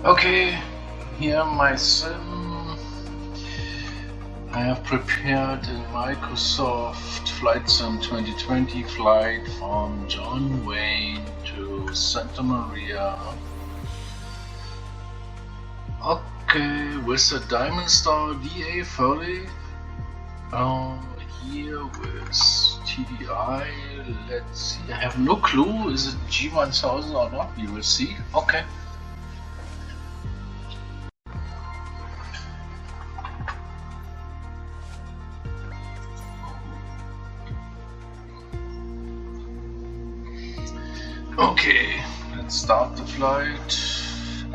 Okay, here my sim. I have prepared a Microsoft Flight Sim 2020 flight from John Wayne to Santa Maria. Okay, with the Diamond Star DA30. Here with TDI. Let's see. I have no clue. Is it G1000 or not? We will see. Okay. Okay, let's start the flight.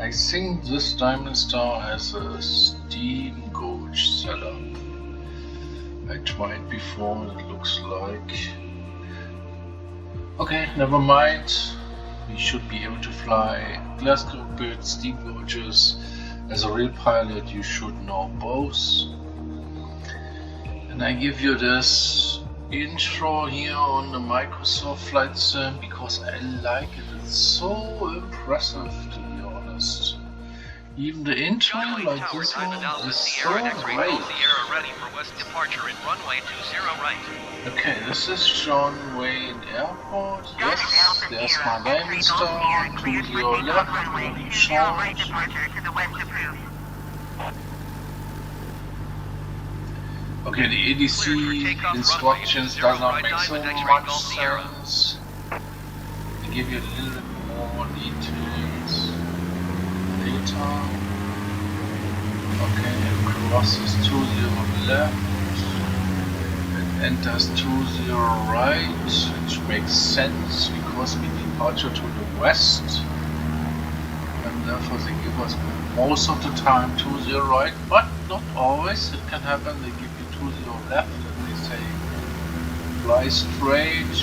I think this Diamond Star has a steam gauge setup. I tried before, it looks like. Okay, never mind. We should be able to fly glass cockpit, steam gauges. As a real pilot, you should know both. And I give you this intro here on the Microsoft Flight Sim because I like it. It's so impressive, to be honest. Even the intro, like this one, is so great. Okay, this is John Wayne Airport. Yes, there's my Diamond Star. To your left, running short. Okay, the ADC instructions does not make so much sense. I give you a little bit more details later. Okay, it crosses 20 left. It enters 20 right, which makes sense because we departure to the west. And therefore they give us most of the time 20 right, but not always. It can happen they give you 20 left and they say fly straight,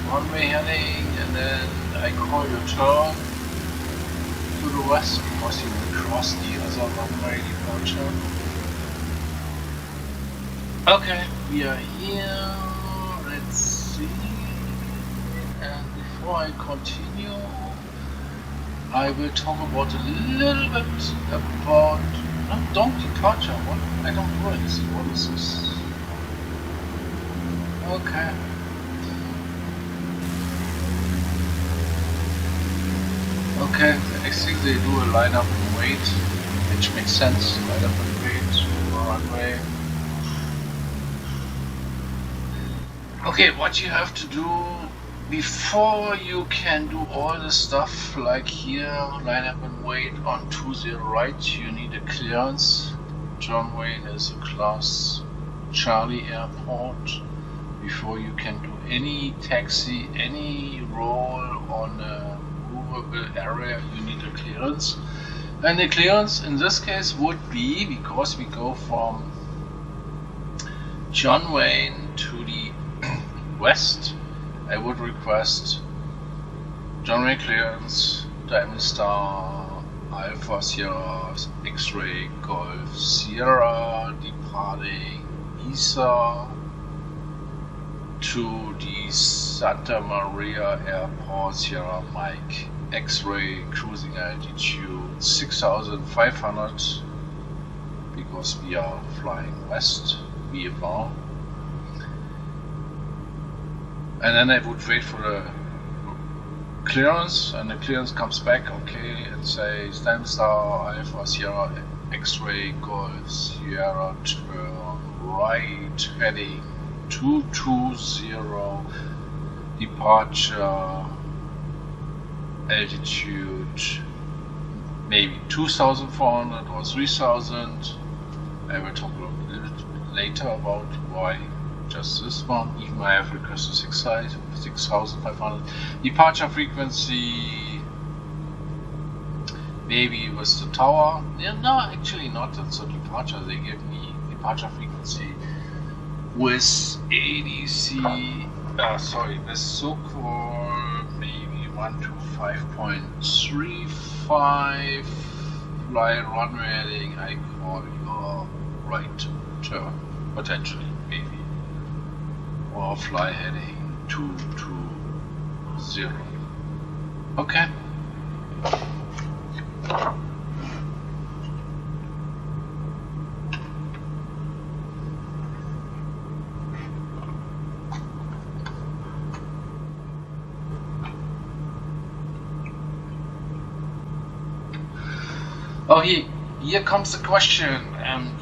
one-way heading, and then I call your turn to the west because you will cross the other runway departure. Okay, we are here. Let's see. And before I continue, I will talk about a little bit about don't departure. What? I don't know anything. What is this? Okay. Okay, I think they do a line up and wait, which makes sense. Line up and wait, runway. Okay, what you have to do before you can do all the stuff like here, line up and wait on 20 right, you need a clearance. John Wayne is a Class Charlie airport. Before you can do any taxi, any roll on a movable area, you need a clearance. And the clearance in this case would be, because we go from John Wayne to the west, I would request John Wayne clearance, Diamond Star, Alpha Sierra, X-Ray, Golf Sierra, departing ESA to the Santa Maria Airport, Sierra Mike, X-Ray, cruising altitude 6,500 because we are flying west, VFR. And then I would wait for the clearance, and the clearance comes back, okay, and says Diamond Star, Alpha Sierra, X-Ray, Golf Sierra, turn right, heading 220, departure, altitude, maybe 2,400 or 3,000. I will talk a little bit later about why just this one. Even I have requested 6,500. Departure frequency, maybe with the tower. Yeah, no, actually not. That's a departure. They give me departure frequency with ADC. With so-called maybe 125.35. Fly runway heading. I call your right turn potentially, maybe. Or fly heading 220. Okay. Oh, here comes the question.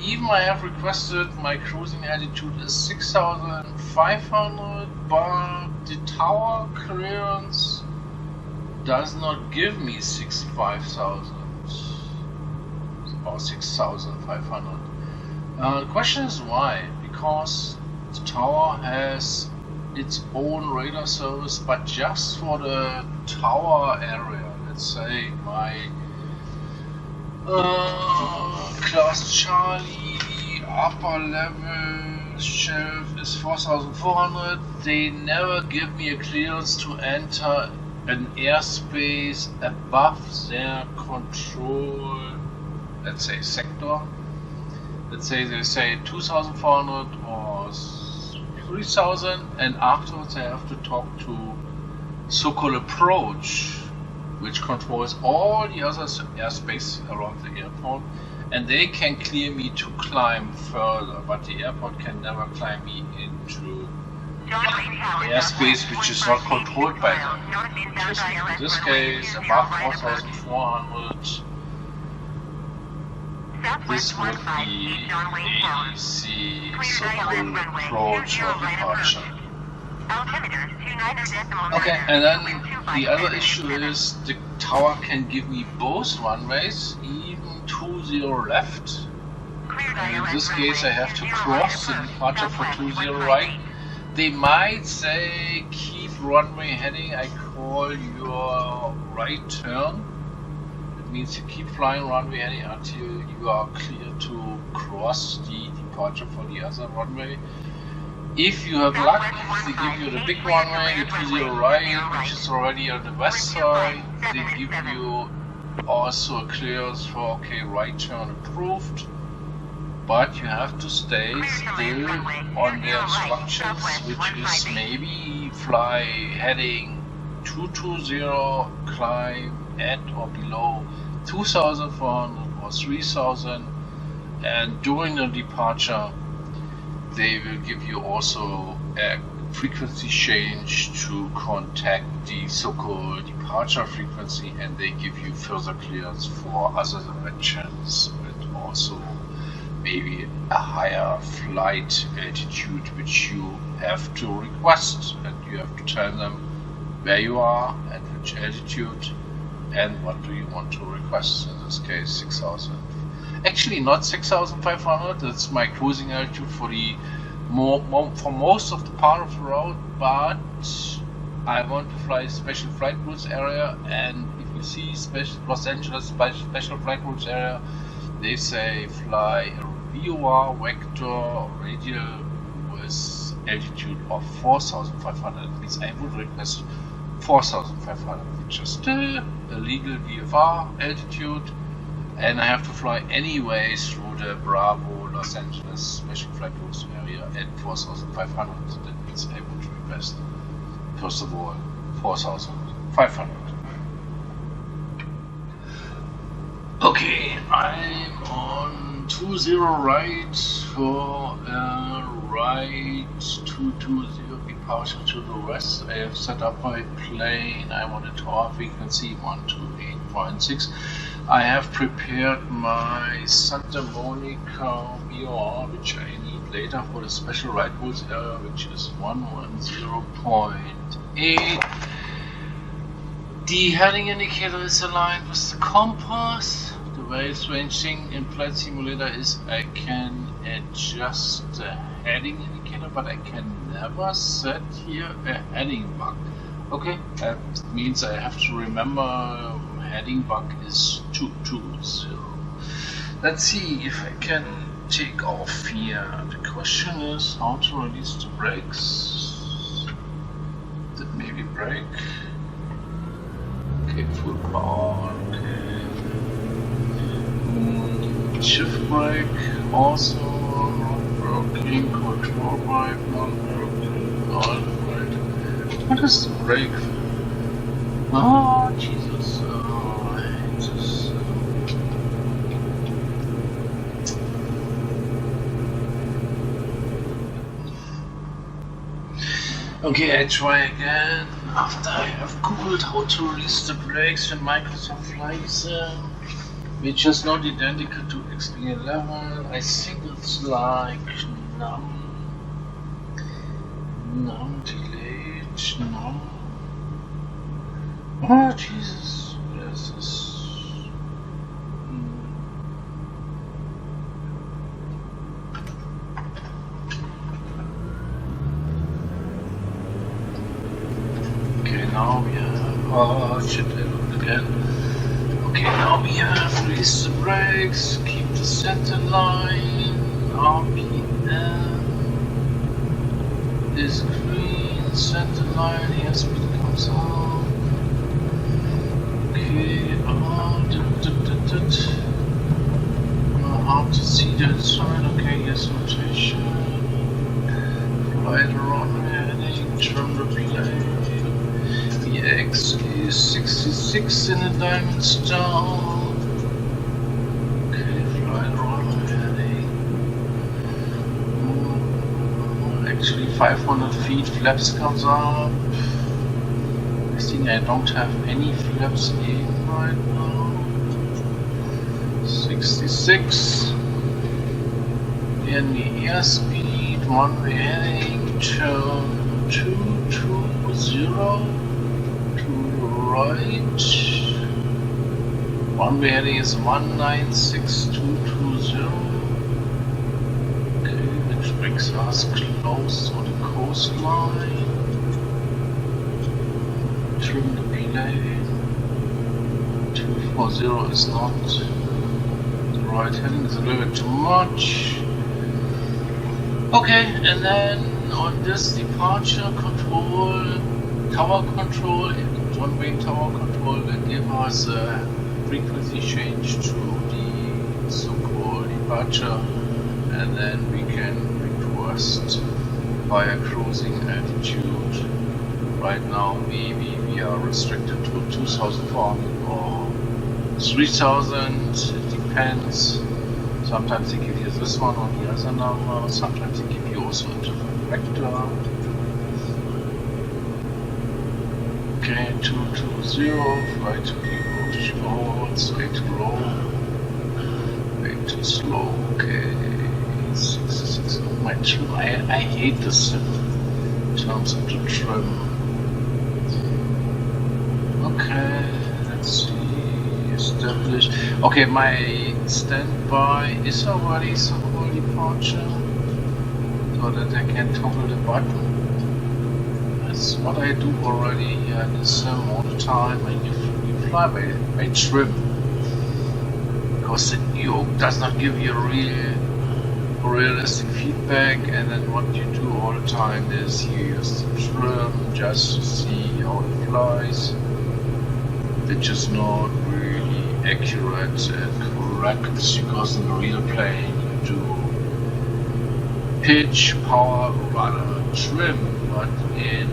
Even I have requested my cruising altitude is 6,500, but the tower clearance does not give me 5,000 or 6,500. The question is why? Because the tower has its own radar service, but just for the tower area. Let's say my class Charlie upper level shelf is 4,400. They never give me a clearance to enter an airspace above their control, let's say sector. Let's say they say 2,400 or 3,000, and afterwards I have to talk to so-called approach, which controls all the other airspace around the airport, and they can clear me to climb further, but the airport can never climb me into airspace which is not controlled by them. In this case, above 4,400, this would be ADC, so-called approach or departure. Okay, and then the other issue is the tower can give me both runways, even 20 left. And in this case I have to cross the departure for 20 right. They might say keep runway heading, I call your right turn. It means you keep flying runway heading until you are clear to cross the departure for the other runway. If you have luck, they give you the big runway, to the right, which is already on the west side. They give you also a clearance for okay, right turn approved. But you have to stay still on their instructions, which is maybe fly heading 220, climb at or below 2,400 or 3,000, and during the departure they will give you also a frequency change to contact the so-called departure frequency, and they give you further clearance for other directions and also maybe a higher flight altitude which you have to request, and you have to tell them where you are at which altitude and what do you want to request. In this case 6,000. Actually not 6,500, that's my cruising altitude for the for most of the part of the route, but I want to fly special flight routes area, and if you see Los Angeles special flight routes area, they say fly a VOR vector radial with altitude of 4,500. It means I would request 4,500, which is still a legal VFR altitude, and I have to fly anyways through the Bravo Los Angeles special flight routes area at 4,500. That means I would request first of all 4,500. Okay, I'm on 20 right for right 220 departure to the west. I have set up my plane. I want a tower frequency 128.6. I have prepared my Santa Monica VOR, which I need later for the special right routes area, which is 110.8. The heading indicator is aligned with the compass. The very strange thing in Flight Simulator is I can adjust the heading indicator, but I can never set here a heading bug. Okay, that means I have to remember heading bug is 220. Let's see if I can take off here. The question is how to release the brakes. That maybe brake. Okay, full power, okay. Shift brake, also non-working, control brake, non-working, all right. What is the brake? Oh, Jesus. Oh, I hate this. Okay, I try again. After I have googled how to release the brakes in Microsoft Flight Sim. which is not identical to XP11. I think it's like num delayed num. Oh Jesus! Yes, this. Okay, now we have. Oh shit! I looked again. Okay, now we have release the brakes, keep the center line, RPM is green, center line, airspeed comes up. Okay, hard to see that side, okay, yes, rotation, flight around heading, trim the relay. X is 66 in the diamonds down. Okay, flight around heading. Actually 500 feet, flaps comes up. I think I don't have any flaps in right now. 66. In the airspeed, one-way heading, turn 220. Right. One way heading is 196220. Okay, which brings us close to the coastline. Trim the delay. 240 is not the right heading, it's a little bit too much. Okay, and then on this departure control, tower control, one-way tower control will give us a frequency change to the so-called departure, and then we can request via cruising altitude. Right now maybe we are restricted to 2,400 or 3,000, it depends. Sometimes they give you this one or the other number, sometimes they give you also a different vector. Okay, 220, fly to the approach, straight to low, way too slow, okay, 66, my trim, I hate this sim in terms of the trim. Okay, let's see, establish, okay, my standby is already so-called departure, so that I can toggle the button. That's what I do already here in the sim all the time, and you fly by trim, because the yoke does not give you realistic feedback, and then what you do all the time is you use the trim just to see how it flies, which is not really accurate and correct, because in the real plane you do pitch, power, rudder, trim, but in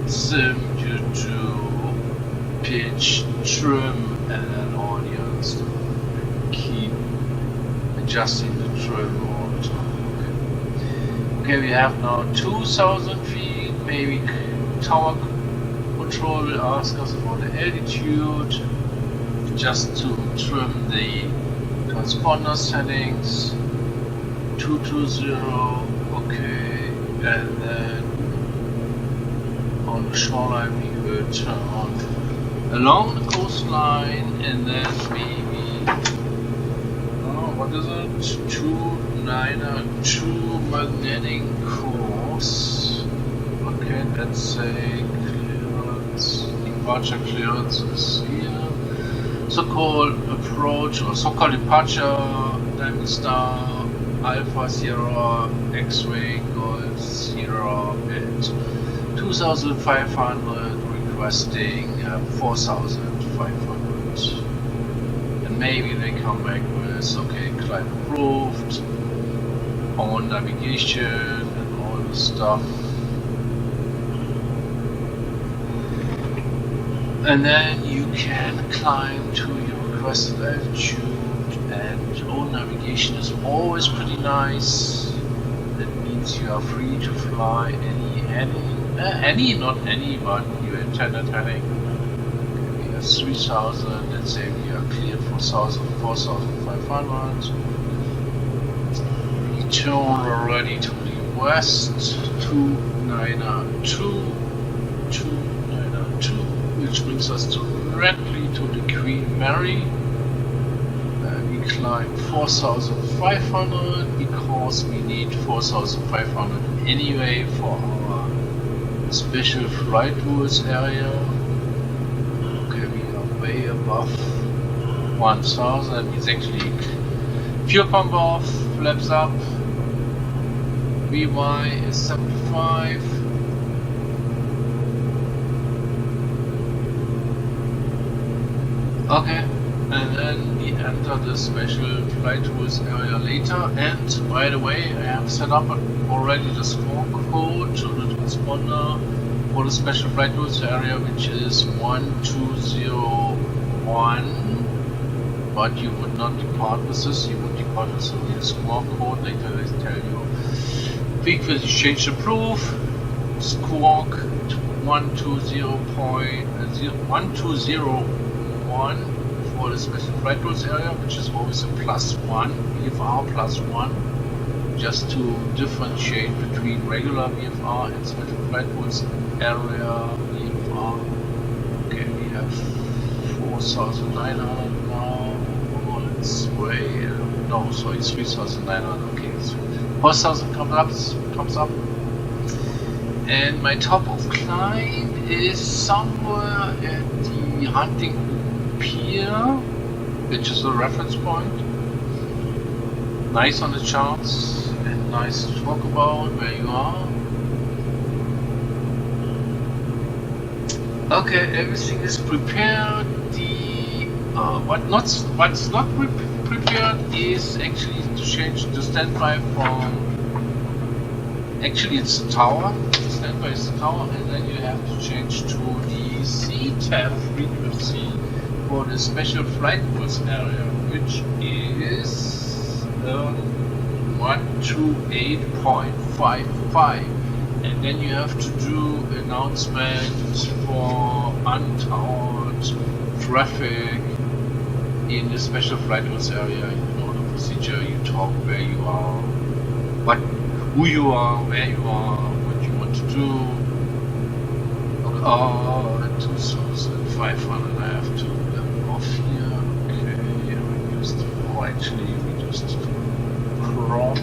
sim you do pitch, trim, and then all the other stuff. Keep adjusting the trim all the time. Okay, we have now 2,000 feet. Maybe tower control will ask us for the altitude, just to trim the transponder settings. 220. Okay, and then on the shoreline we will turn along the coastline, and then maybe, what is it, 292 magnetic course. Okay, let's say clearance, departure clearance is here. So-called approach or so-called departure, Diamond Star, Alpha Sierra, X-Ray, Golf Sierra at 2,500, requesting 4,500. And maybe they come back with, okay, climb approved, on navigation and all the stuff. And then you can climb to your requested altitude, and all navigation is always pretty nice. That means you are free to fly any, not any, but your intended heading. Okay, we are 3000, let's say we are clear for 4500. We turn already to the west, 292, which brings us directly to the Queen Mary. We climb 4500 because we need 4500 anyway for our special flight rules area. Okay, we are way above 1000. That means actually fuel pump off, flaps up. VY is 75. Okay, and then we enter the special flight rules area later. And by the way, I have set up already the score code to the transponder for the special flight rules area, which is 1201. But you would not depart with this, you would depart with the score code. Later I tell you. Frequency change approved. Squawk 120.1201 for the special flight rules area, which is always a +1, VFR +1, just to differentiate between regular VFR and special flight rules area VFR. Okay, we have 4900 now. Oh, it's way, no, sorry, 3900. Okay, so 4000 comes up. And my top of climb is somewhere at the Huntington Pier, which is a reference point. Nice on the charts and nice to talk about where you are. Okay, everything is prepared. What's not prepared is actually to change the standby from. Actually, it's the tower. Standby is the tower, and then you have to change to the CTAF frequency for the special flight rules area, which is 128.55. And then you have to do announcements for untowered traffic in the special flight rules area. You know the procedure, you talk where you are, who you are, where you are, what you want to do. Oh, 2500, I have to level off here. Okay, actually we just crop.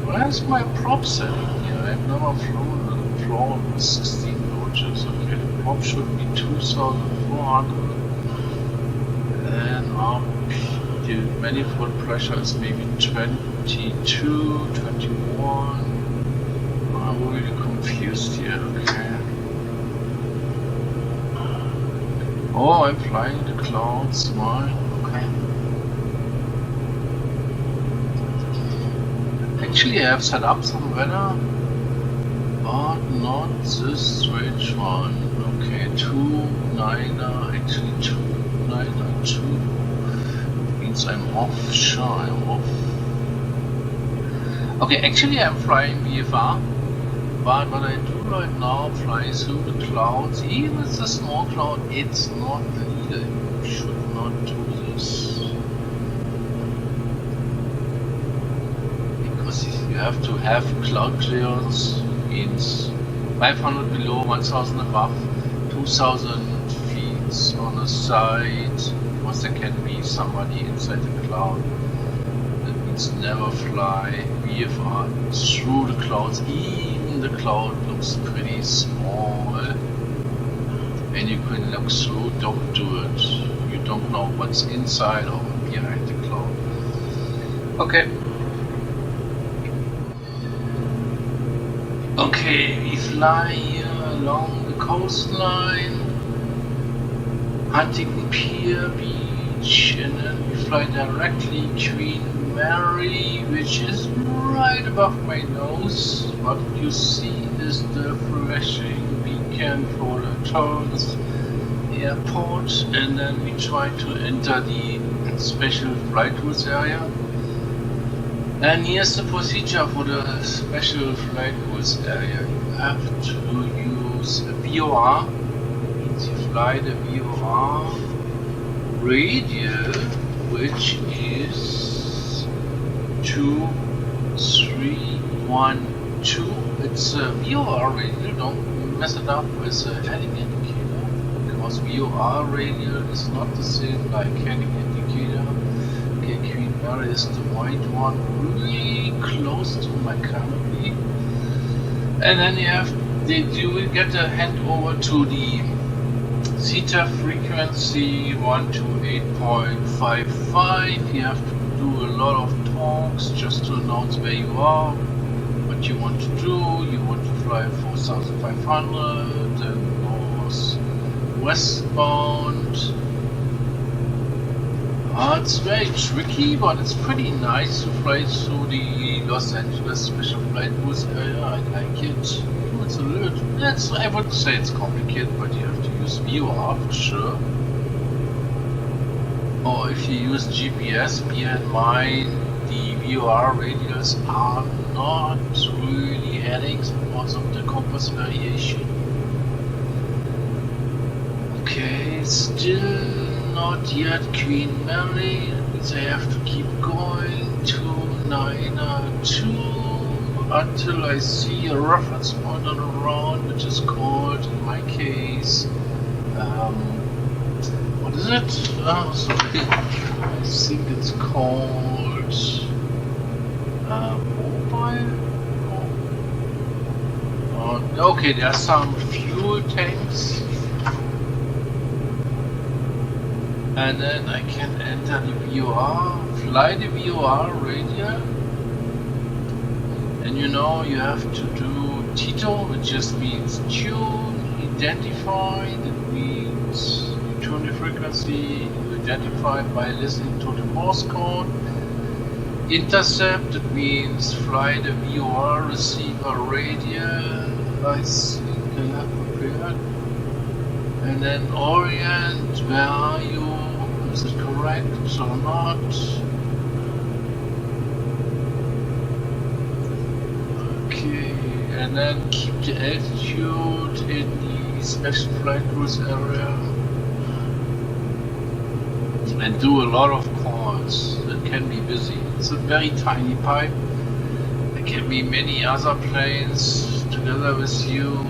Where's my prop setting here? I've never flown with 16 notches. Okay, the prop should be 2400. And the manifold pressure is maybe 22, 21. I'm really confused here. Okay. Oh, I'm flying the clouds. Why? Okay. Actually, I have set up some weather, but not this strange one. Okay, 2.9er, actually 2.9er2 means I'm off. Sure, I'm off. Okay, actually I'm flying VFR, but what I do right now, flying through the clouds, even if it's a small cloud, it's not legal. You should not do this. You have to have cloud clearance, means 500 below, 1000 above, 2000 feet on the side, because there can be somebody inside the cloud. That means never fly VFR through the clouds, even the cloud looks pretty small, and you can look through, don't do it. You don't know what's inside or behind the cloud. Okay. Okay, we fly along the coastline, Huntington Pier Beach, and then we fly directly Queen Mary, which is right above my nose. What you see is the flashing beacon for the Torrance Airport, and then we try to enter the special flight rules area. And here's the procedure for the special flight rules area. You have to use use a VOR, means you fly the VOR radio, which is 2312. It's a VOR radio, don't mess it up with a heading indicator, because VOR radio is not the same like heading indicator. Okay, Queen Mary is the white one, really close to my canopy. And then you will get a handover to the theta frequency 128.55. You have to do a lot of talks just to announce where you are, what you want to do. You want to fly 4,500 and north westbound. It's very tricky, but it's pretty nice to fly through the Los Angeles Special Flight Rules area. I like it. It's a little, I wouldn't say it's complicated, but you have to use VOR for sure. Or if you use GPS, bear in mind the VOR radios are not really headings because of the compass variation. Okay, still not yet Queen Mary. That means I have to keep going to 902 until I see a reference point on a round, which is called, in my case, what is it? Oh, sorry. I think it's called mobile. Oh, okay, there are some fuel tanks. And then I can enter the VOR, fly the VOR radio, and you know you have to do TITO, which just means tune, identify, that means you tune the frequency, you identify by listening to the Morse code, intercept, that means fly the VOR receiver radio, I think I have prepared, and then orient, where are you? Is it correct or not? Okay, and then keep the altitude in the special flight rules area and do a lot of calls. It can be busy. It's a very tiny pipe. There can be many other planes together with you,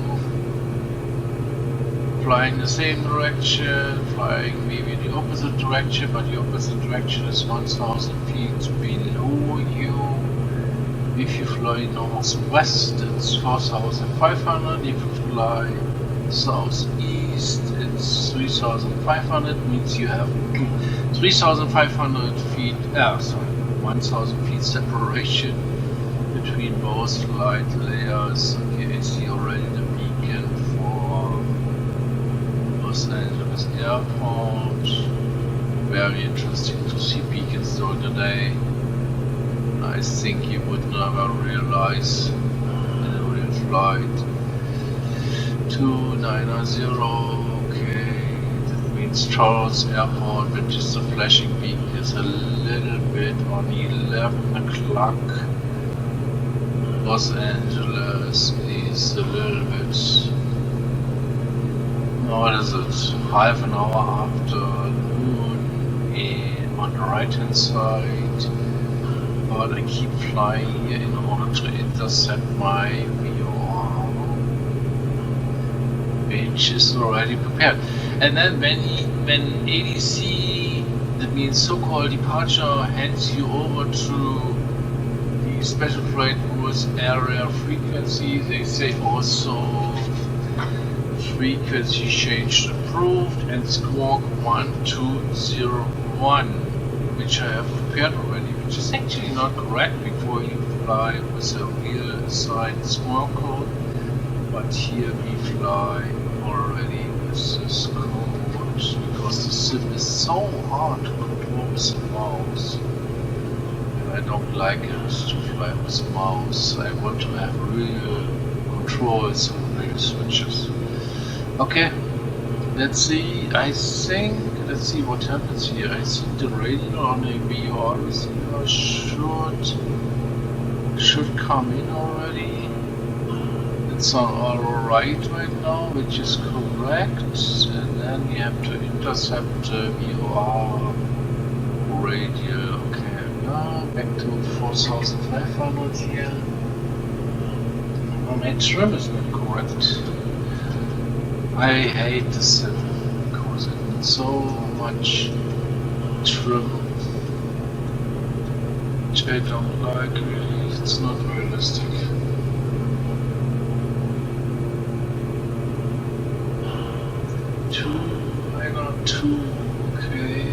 flying the same direction, flying maybe the opposite direction, but the opposite direction is 1,000 feet below you. If you fly northwest, it's 4,500. If you fly southeast, it's 3,500. Means you have 3,500 feet. 1,000 feet separation between both light layers. Okay, I see already the beacon for Los Angeles Airport. Very interesting to see beacons during the day. I think you would never realize in a real flight. 2990, okay, that means Charles Airport, which is the flashing beacon, is a little bit on 11 o'clock. Los Angeles is a little bit, what is it, half an hour after noon on the right hand side. But I keep flying here in order to intercept my VOR, which is already prepared. And then when ADC, that means so-called departure, hands you over to the special flight rules area frequency, they say also frequency change approved and squawk 1201, which I have prepared already, which is actually not correct before you fly with a real assigned squawk code, but here we fly already with this code because the sim is so hard to control with the mouse, and I don't like it to fly with the mouse. I want to have real controls and real switches. Okay, let's see. Let's see what happens here. I think the radio on the VOR receiver should come in already. It's on auto right now, which is correct, and then we have to intercept VOR radio. Okay, now back to 4500 here. My trim is not correct. I hate the sim because it needs so much trim, which I don't like really. It's not realistic. I got two. Okay.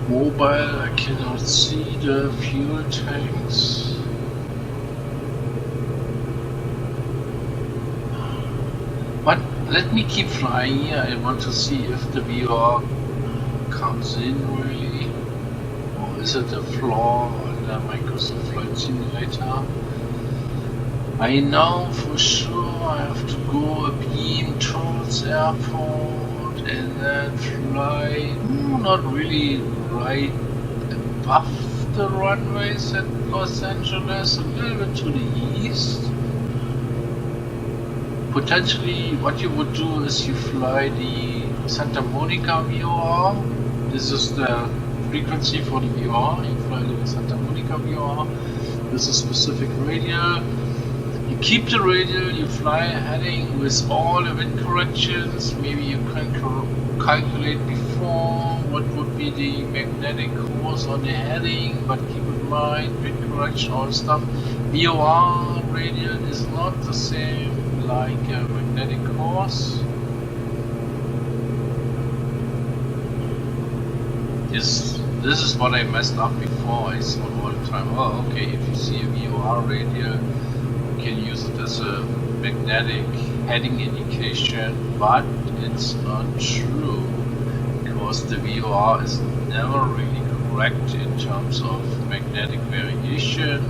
Mobile, I cannot see the fuel tanks. But let me keep flying here. I want to see if the VR comes in really, or is it a flaw on the Microsoft Flight Simulator? I know for sure I have to go a beam towards airport and then fly, not really right above the runways at Los Angeles, a little bit to the east. Potentially what you would do is you fly the Santa Monica VOR. This is the frequency for the VOR. You fly the Santa Monica VOR. This is a specific radial. You keep the radial, you fly a heading with all the wind corrections. Maybe you can calculate before what would be the magnetic course on the heading, but keep in mind wind correction, all stuff. VOR radial is not the same like a magnetic course. This is what I messed up before. I saw all the time, oh okay, if you see a VOR radial, you can use it as a magnetic heading indication, but it's not true, because the VOR is never really correct in terms of magnetic variation,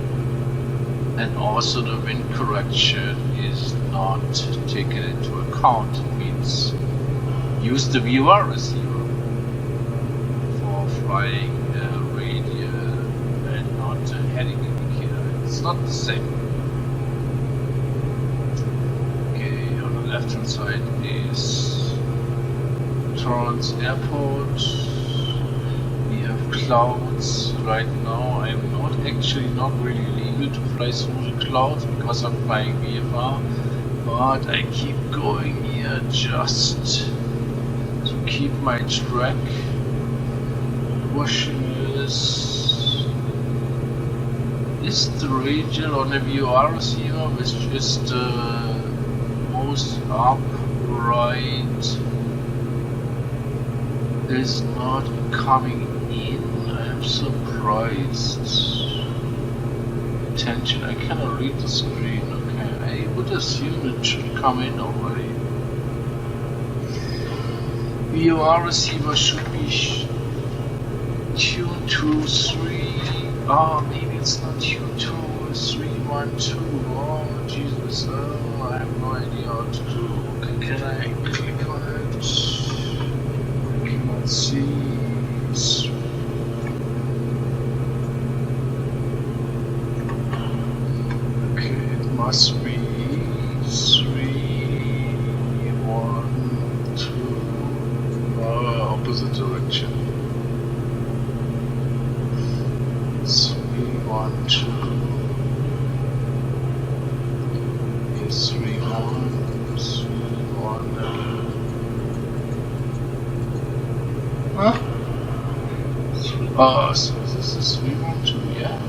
and also the wind correction is not taken into account. It means use the VOR receiver for flying a radial and not a heading indicator. It's not the same. Okay, on the left hand side is Torrance Airport. We have clouds right now. I'm not really legal to fly through the clouds because I'm flying VFR, but I keep going here just to keep my track. The question is the radial on the VOR receiver, which is the most upright, is not coming in. I'm surprised. Attention, I cannot read the screen. Okay, I would assume it should come in already. VOR receiver should be tuned to 3. Oh, maybe it's not tuned to 312. Oh, Jesus. Oh, I have no idea what to do. Okay, can I click on it? I cannot see. Must be 3, 1, 2, opposite direction. 3, 1, 2. Yes, 3, 1, 3, 1. Huh? Oh, so this is 3, 1, 2, yeah.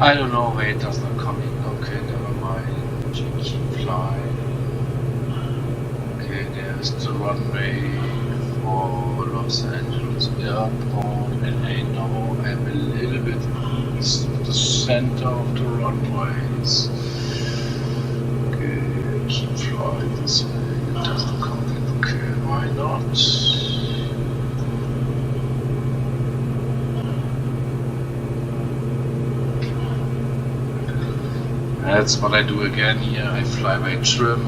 I don't know why it does not come in. Okay, never mind. Keep flying. Okay, there's the runway for Los Angeles Airport, and I know I'm a little bit east of the center of the runways. Okay, keep flying this way. It doesn't come in. Okay, why not? That's what I do again here. I fly by trim.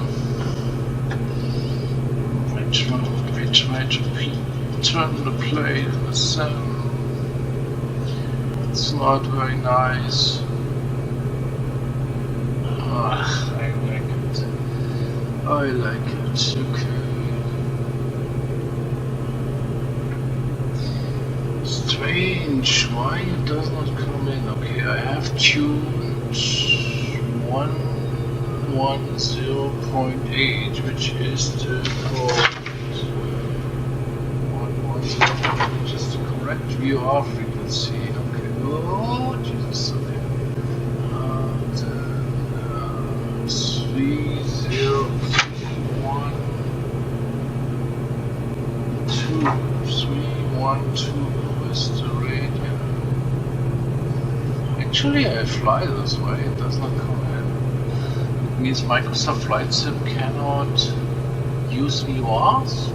I try to trim the plane in the sun. It's not very nice. I like it. I like it. Okay. Strange. Why it does not come in? Okay, I have tuned 110.8, which is the which is the correct VR frequency. Okay. Oh Jesus. Okay. 301.2 is the radio. Actually, I fly this way, it does not come in. It means Microsoft Flight Sim cannot use VORs?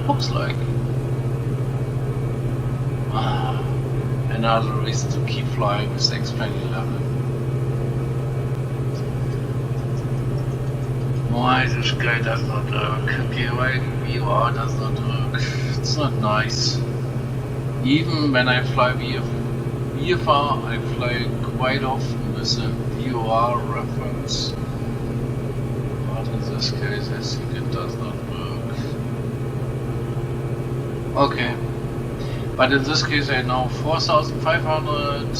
Looks like. Another reason to keep flying with X2011. Why this guy does not work? Okay, why VR does not work? It's not nice. Even when I fly VFR, I fly quite often with a VOR reference. But in this case, I think it does not work. Okay. But in this case, I know 4500,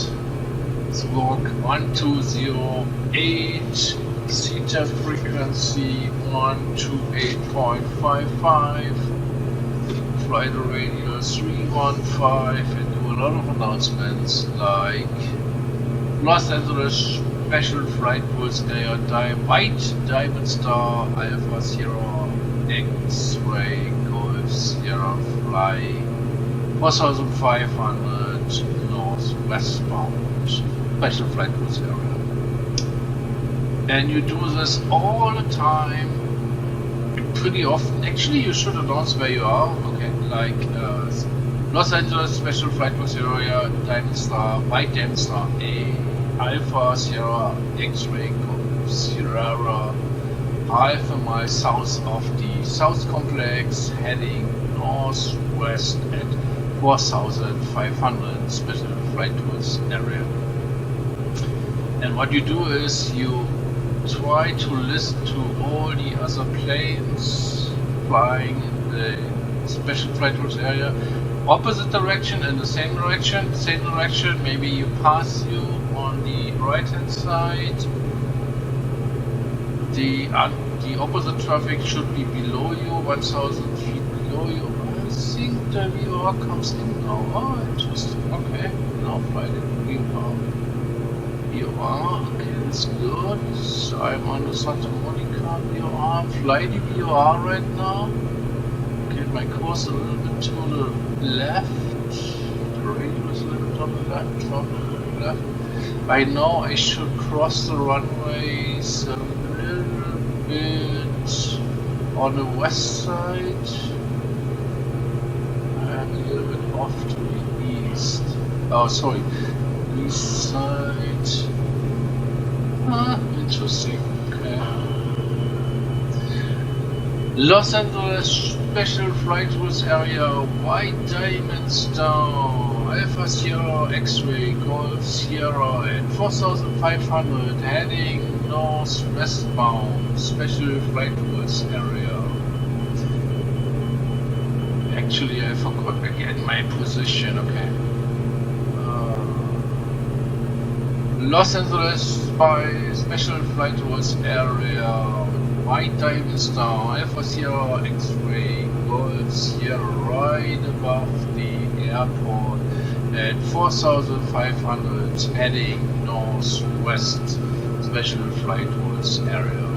squawk 1208. Theta frequency 128.55, flight radius 315, and do a lot of announcements like Los Angeles Special Flight Pulse Area White Diamond Star Alpha Sierra X-Ray Golf Sierra Fly 4500 northwestbound Special Flight Pulse Area. And you do this all the time, pretty often. Actually, you should announce where you are. Okay, like Los Angeles Special Flight Pulse Area Diamond Star, White Diamond Star A, Alpha Sierra X-Ray Sierra, half a mile south of the South Complex, heading northwest at 4500 Special Flight Pulse Area. And what you do is you try to listen to all the other planes flying in the Special Flight Pulse Area, opposite direction and the same direction, maybe you pass you on the right hand side, the opposite traffic should be below you, 1000 feet below you. I think the VR comes in now. Oh, interesting. Okay, now fly the VR. Okay, that's good. So I'm on the Santa Monica VR. Fly the VR right now. Get my course a little bit to the left. The radio is a little bit on the left. I know I should cross the runways a little bit on the west side and a little bit off to the east. Oh, sorry. East side. Interesting. Okay. Los Angeles Special Flight Pulse Area, White Diamond Star, Alpha Sierra X-Ray Golf Sierra at 4500, heading northwestbound, Special Flight Pulse Area. Actually, I forgot again my position. Okay. Los Angeles by Special Flight Pulse Area, White Diamond Star, Alpha Sierra X-Ray Golf Sierra, right above the airport at 4500, heading northwest, Special Flight Pulse Area.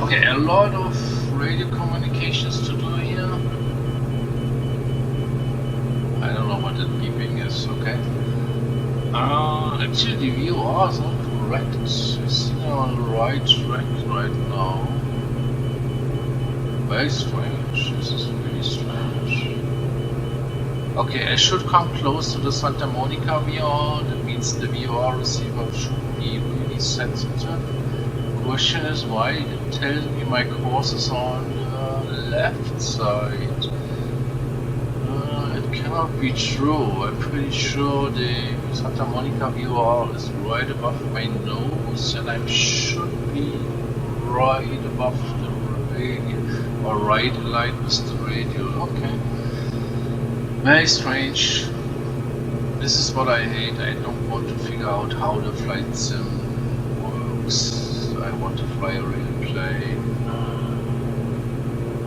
Okay, a lot of radio communications to do here. I don't know what that beeping is. Okay. Actually the VR is not correct. It's on the right track right now. Very strange. This is really strange. Okay, I should come close to the Santa Monica VR. That means the VR receiver should be really sensitive. Question is why it tells me my course is on the left side. It cannot be true. I'm pretty sure the Santa Monica VOR is right above my nose, and I should be right above the radio, or right in line with the radio. Okay. Very strange. This is what I hate. I don't want to figure out how the flight sim works. I want to fly a real plane.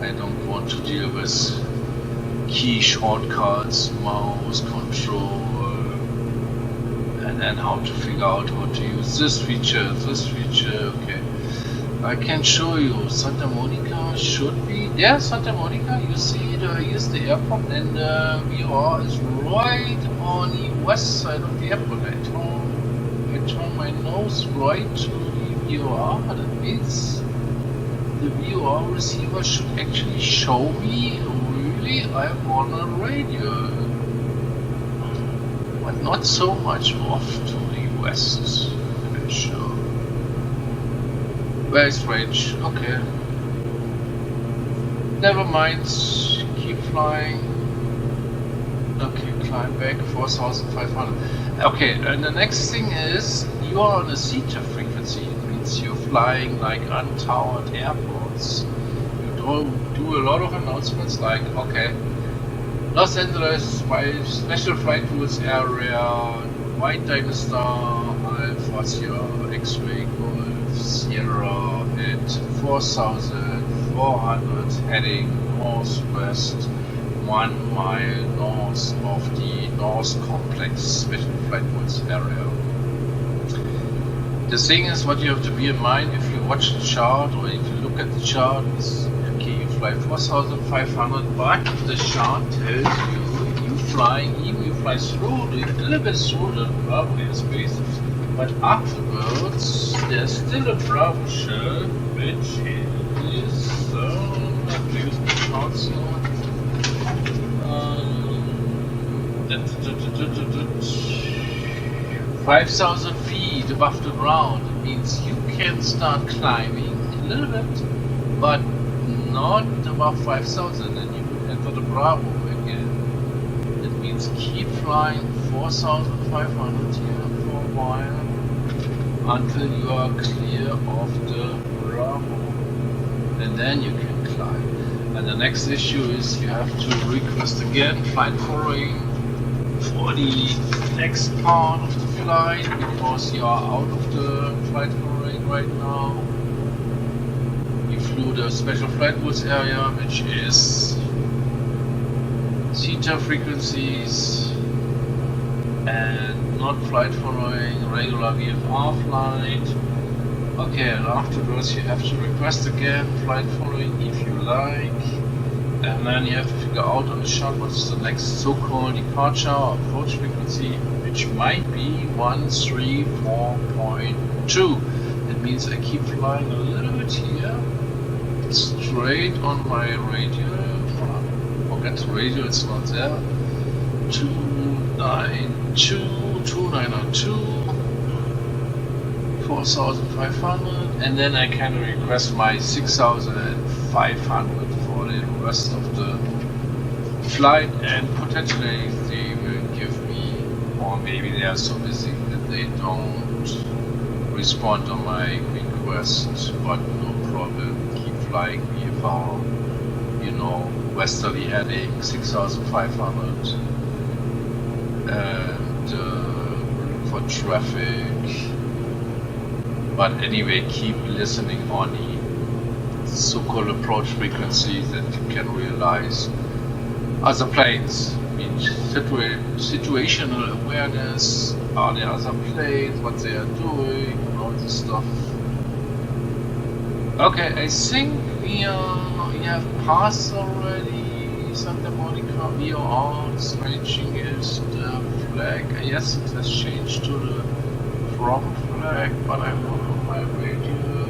I don't want to deal with key shortcuts, mouse control, and then how to figure out how to use this feature. Okay, I can show you. Santa Monica should be there. Santa Monica, you see, here's the airport, and the VOR is right on the west side of the airport. I turn my nose right to the VOR. That means the VOR receiver should actually show me really I'm on a radio, but not so much off to the west. I'm sure. Very strange. Okay. Never mind. Keep flying. Okay, climb back 4,500. Okay, and the next thing is you are on a zeta frequency. It means you're flying like untowered airports. You do a lot of announcements like, okay, Los Angeles, my special flight rules area, White Diamond Star, Alpha Sierra, X-Ray Golf, Sierra at 4,400 heading northwest, 1 mile north of the North Complex special flight rules area. The thing is, what you have to be in mind if you watch the chart or if you look at the chart is, okay, you fly 4,500, but the chart tells you flying, even you fly through, a little bit through the Bravo airspace, but afterwards there's still a Bravo shell, which is, I'm using the chart zone. 5,000 feet above the ground. It means you can start climbing a little bit, but not above 5,000, and you enter the Bravo again. It means keep flying 4,500 here for a while until you are clear of the Bravo, and then you can climb. And the next issue is you have to request again flight following for the next part of the flight, because you are out of the flight following right now. You flew the special flight rules area, which is zeta frequencies and not flight following, regular VFR flight. Okay, and afterwards you have to request again flight following if you like, and then you have to figure out on the chart what's the next so-called departure or approach frequency, which might be 134.2. That means I keep flying a little bit here, straight on my radio. Forget the radio, it's not there. 2902. 4,500, and then I can request my 6,500 for the rest of the flight, and potentially they will give me, or maybe they are so busy that they don't respond on my request, but no problem, keep flying VFR, you know, westerly heading 6,500, and for traffic. But anyway, keep listening on the so-called approach frequency that you can realize other planes. I mean, situational awareness, are there other planes, what they are doing, and all this stuff. Okay, I think we have passed already Santa Monica VOR. Changing is the flag. Yes, it has changed to the from flag, but I'm not on my radio.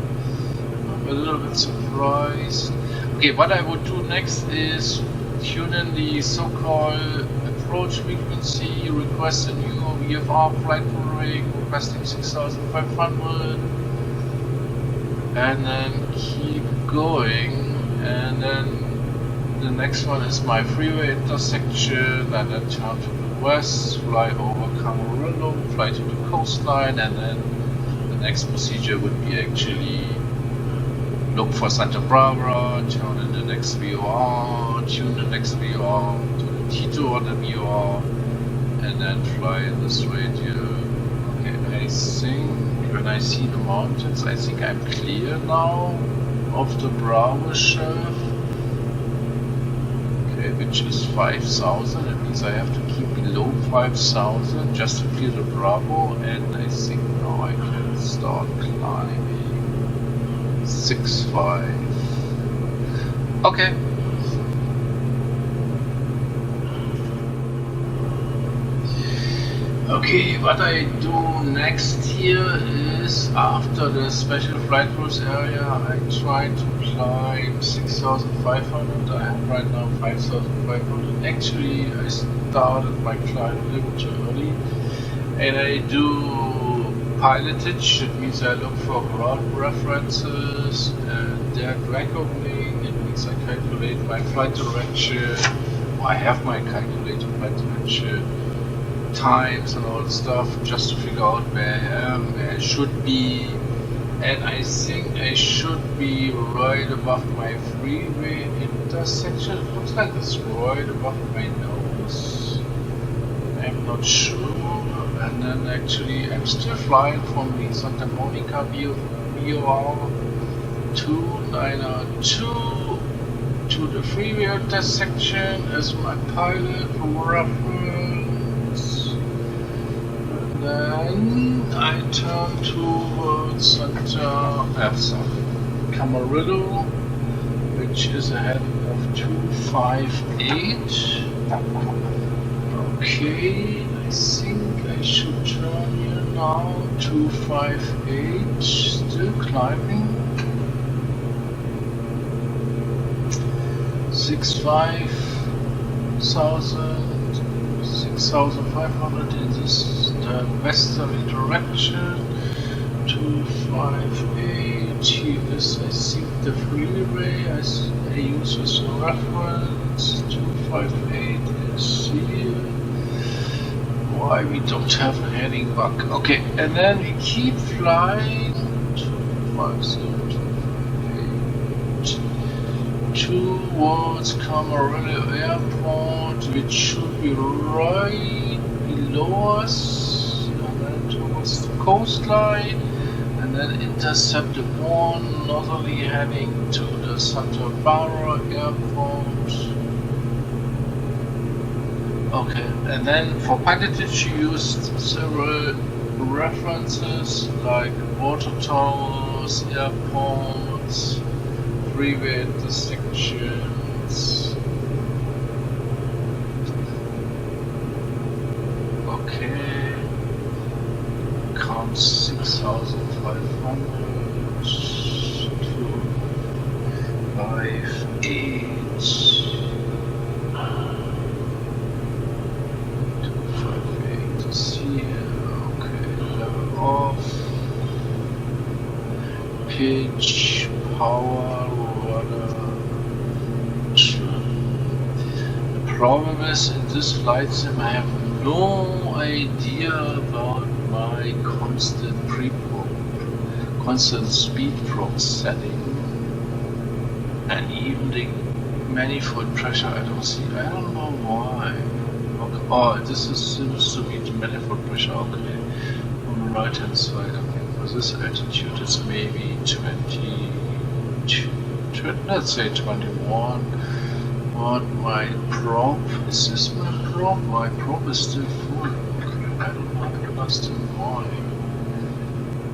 I'm a little bit surprised. Okay, what I would do next is tune in the so-called approach frequency, request a new VFR flight following, requesting 6,500, and then keep going, and then The next one is my freeway intersection, and then turn to the west, fly over Camarillo, fly to the coastline, and then the next procedure would be actually look for Santa Barbara, turn in the next VOR, tune the next VOR to the Tito on the VOR, and then fly in this radio. Okay, I think when I see the mountains, I think I'm clear now of the Bravo shelf. Okay, which is 5,000. It means I have to keep below 5,000 just to clear the Bravo, and I think now I can start climbing. 6.5. Okay. Okay, what I do next here is after the special flight rules area, I try to climb 6,500. I have right now 5,500. Actually, I started my climb a little too early, and I do pilotage. It means I look for ground references and their drag opening. It means I calculate my flight direction. I have my calculated flight direction, times and all the stuff, just to figure out where I am, where I should be. And I think I should be right above my freeway intersection. It looks like it's right above my nose. I'm not sure. And then actually I'm still flying from the Santa Monica VOR 292 to the freeway intersection as my pilot for reference. And then I turn towards Camarillo, which is a heading of 258. Okay, I think I should turn here now, 258, still climbing, 6,500 in this westerly direction, 258, here is I think the freeway I use as a reference, 258 is here. Why we don't have a heading back. Okay, and then we keep flying 258 towards Camarillo Airport, which should be right below us, and then towards the coastline, and then intercept the one northerly heading to the Santa Barbara Airport. Okay, and then for pilotage you used several references like water towers, airports, freeway intersections. Okay, count 6,500 to 58. Pitch, power, rudder, trim. The problem is in this flight sim I have no idea about my constant speed prop setting, and even the manifold pressure I don't see. I don't know why. Okay. Oh, this seems to be the manifold pressure. Okay, on the right hand side. Okay. For this altitude it's maybe 22, let's say 21. What my prop, is this my prop? My prop is still full. Okay, I don't understand why.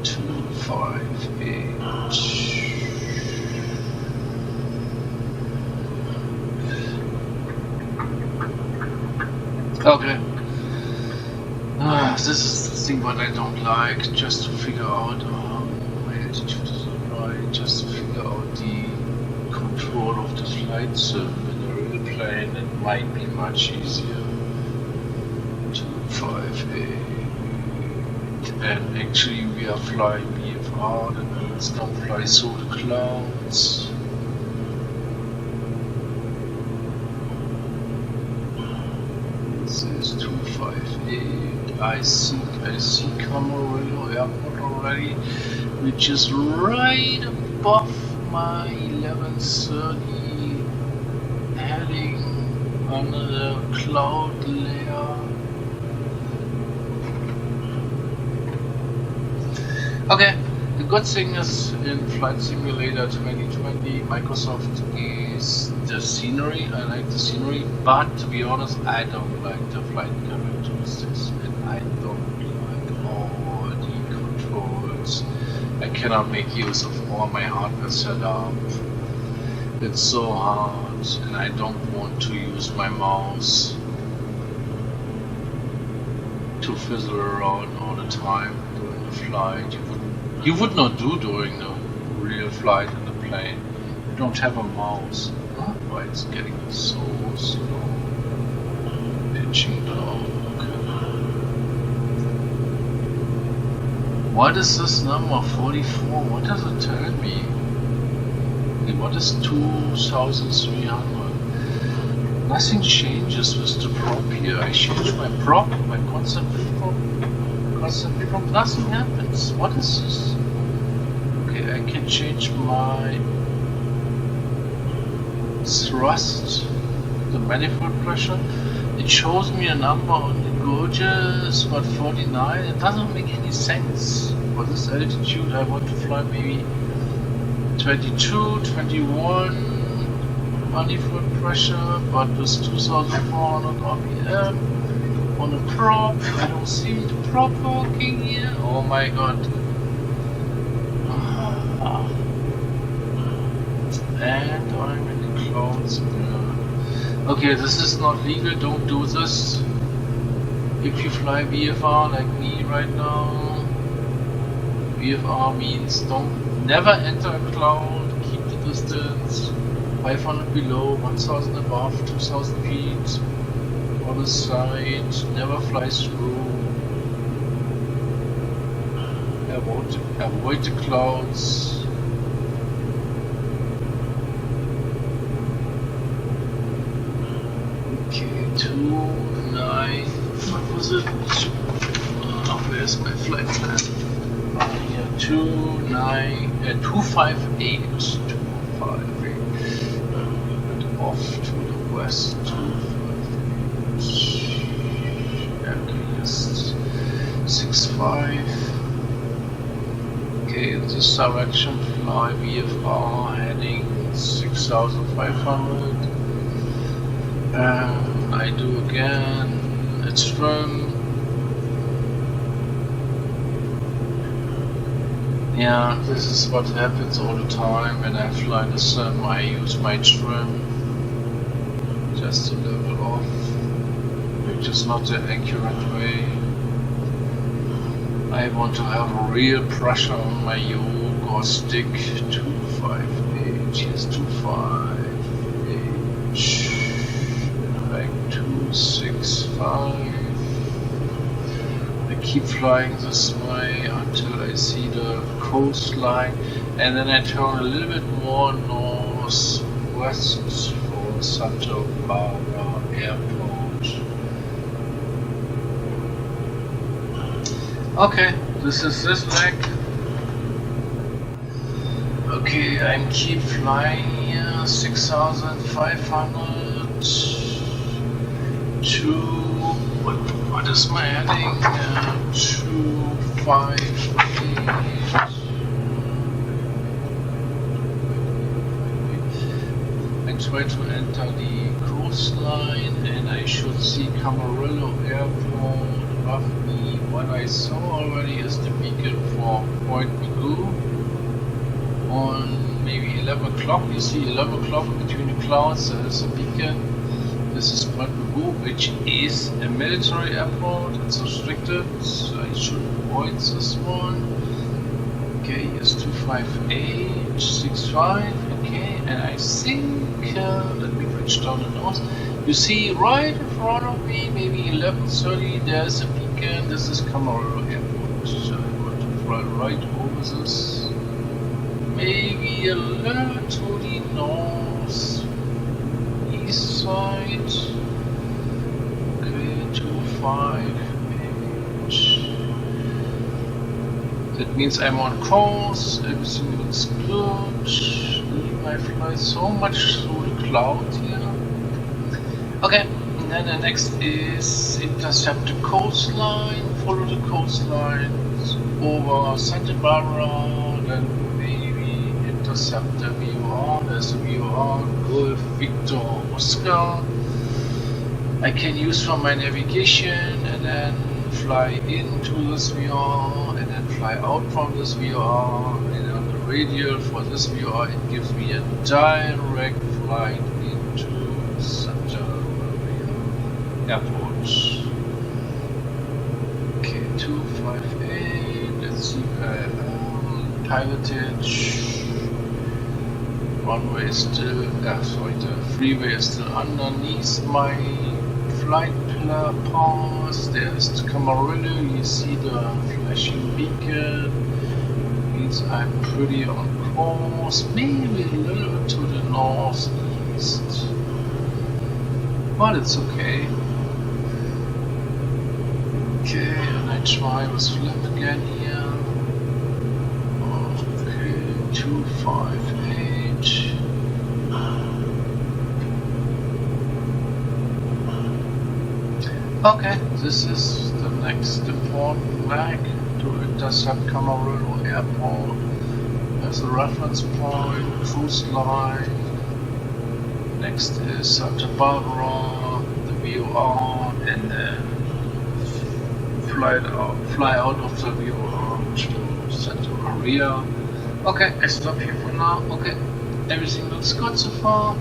258. Okay. This is the thing what I don't like, just to figure out my altitude is not right, just to figure out the control of the flight sim in a real plane. It might be much easier. 258. And actually we are flying VFR, that means don't fly through the clouds. 258. I see Camarillo Airport already, which is right above my 1130, heading under the cloud layer. Okay, the good thing is in Flight Simulator 2020, Microsoft is the scenery. I like the scenery, but to be honest, I don't like the flight characteristics, and I don't like all the controls. I cannot make use of all my hardware setup. It's so hard, and I don't want to use my mouse to fizzle around all the time during the flight. You would not do during the real flight in the plane. You don't have a mouse. Why it's getting so slow. Pitching down. Okay. What is this number 44? What does it tell me? Okay, what is 2,300? Nothing changes with the prop here. I change my prop, my constantly from nothing happens. What is this? Okay, I can change my thrust, the manifold pressure. It shows me a number on the gauges, but 49. It doesn't make any sense. For this altitude, I want to fly maybe 22, 21 manifold pressure, but with 2,400 RPM. On a prop, I don't see the prop working here. Oh my god. And I'm in the clouds. Okay, this is not legal, don't do this. If you fly VFR like me right now, VFR means never enter a cloud, keep the distance, 500 below, 1000 above, 2000 feet. On the side, never fly through. Avoid the clouds. Okay, 29. What was it? Where's my flight plan? Here, 258. 258. Off to the west. 65. Okay, in this direction fly VFR heading 6,500. And I do again, it's trim. Yeah, this is what happens all the time when I fly the sim. I use my trim just to level off, which is not the accurate way. I want to have a real pressure on my yoke or stick. 258, here's 258, like 265. I keep flying this way until I see the coastline, and then I turn a little bit more northwest for Santa Barbara Airport. Okay, this is this leg. Okay, I keep flying here, 6,500 to, what is my heading? 258. I try to enter the coastline and I should see Camarillo Airport above me. What I saw already is the beacon for Point Magoo on maybe 11 o'clock. You see 11 o'clock between the clouds, there is a beacon. This is Point Magoo, which is a military airport. It's restricted, so I should avoid this one. Okay, here's 258, 65, okay, and I think, let me reach down the nose. You see right in front of me, maybe 11:30, there's a beacon. This is Camarillo Airport. So I want to fly right over this. Maybe a little to the north east side. Okay, 258. That means I'm on course, everything looks good. I fly so much through the cloud here. Okay, and then the next is intercept the coastline, follow the coastline over Santa Barbara, then maybe intercept the VOR. There's the VOR, Golf Victor Oscar. I can use for my navigation and then fly into this VR and then fly out from this VR, and on the radial for this VR it gives me a direct flight into Santa Maria Airport. Okay, 258, let's see where pilotage. Runway is still, the freeway is still underneath my flight path. There's the Camarillo, you see the flashing beacon, means I'm pretty on course, maybe a little bit to the northeast, but it's okay. Okay, and I try with flip again here. Okay, 258. Okay, this is the next important leg to intercept Camarillo Airport. As a reference point, cruise line. Next is Santa Barbara, the VOR, and then fly out of the VOR to Santa Maria. Okay, I stop here for now. Okay, everything looks good so far.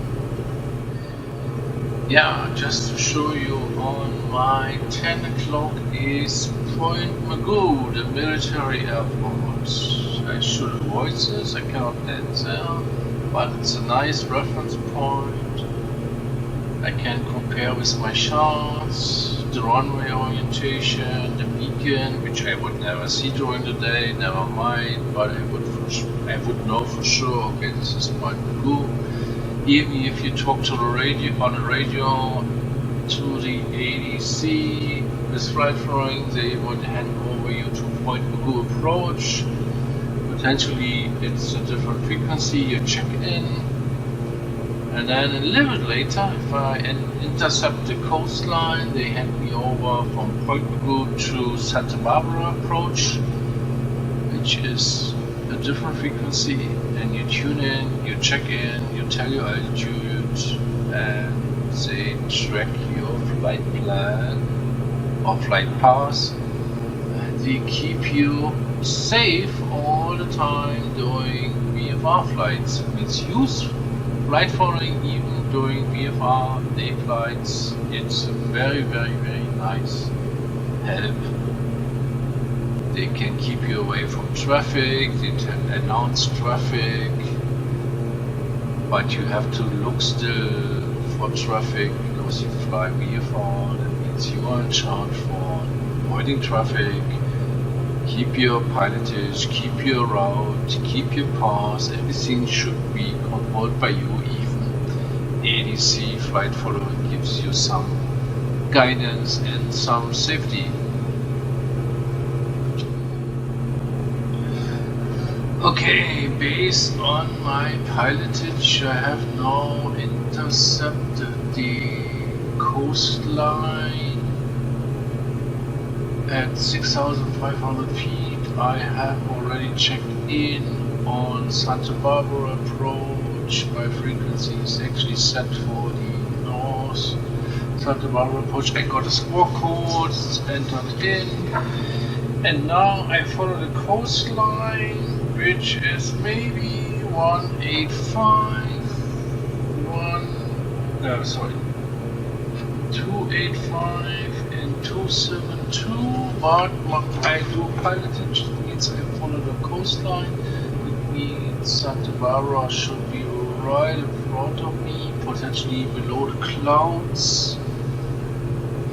Yeah, just to show you, on my 10 o'clock is Point Magoo, the military airport. I should avoid this, I cannot land there, but it's a nice reference point. I can compare with my charts, the runway orientation, the beacon, which I would never see during the day, never mind, but I would know for sure, okay, this is Point Magoo. Even if you talk to the radio, on the radio to the ADC with flight following, they would hand over you to Point Magoo approach. Potentially it's a different frequency, you check in, and then a little bit later, if I intercept the coastline, they hand me over from Point Magoo to Santa Barbara approach, which is a different frequency, and you tune in, you check in, you tell your altitude, and they track your flight plan or flight path, and they keep you safe all the time doing VFR flights. It means use flight following even during VFR day flights. It's a very, very, very nice help. They can keep you away from traffic, they can announce traffic, but you have to look still for traffic because you fly VFR. That means you are in charge for avoiding traffic. Keep your pilotage, keep your route, keep your path, everything should be controlled by you. Even ADC flight following gives you some guidance and some safety. Okay, based on my pilotage, I have now intercepted the coastline at 6,500 feet. I have already checked in on Santa Barbara approach. My frequency is actually set for the north Santa Barbara approach. I got a score code, entered in, and now I follow the coastline, which is maybe 285 and 272, but I do pilotage, it means I follow the coastline. It means Santa Barbara should be right in front of me, potentially below the clouds,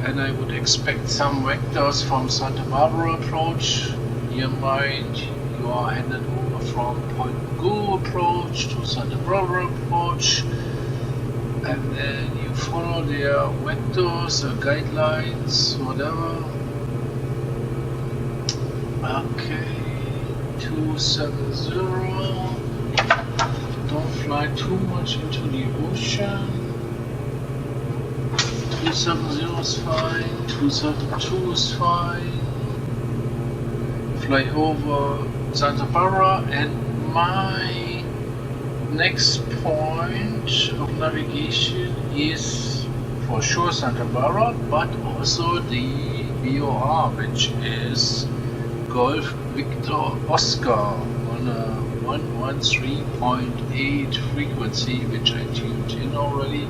and I would expect some vectors from Santa Barbara approach. Near mind, you are handed over from Point Magoo approach to Santa Barbara approach. and then you follow their vectors or guidelines, whatever. Okay, 270. Don't fly too much into the ocean. 270 is fine, 272 is fine. Fly over Santa Barbara, and my next point of navigation is for sure Santa Barbara, but also the VOR, which is Golf Victor Oscar on a 113.8 frequency, which I tuned in already.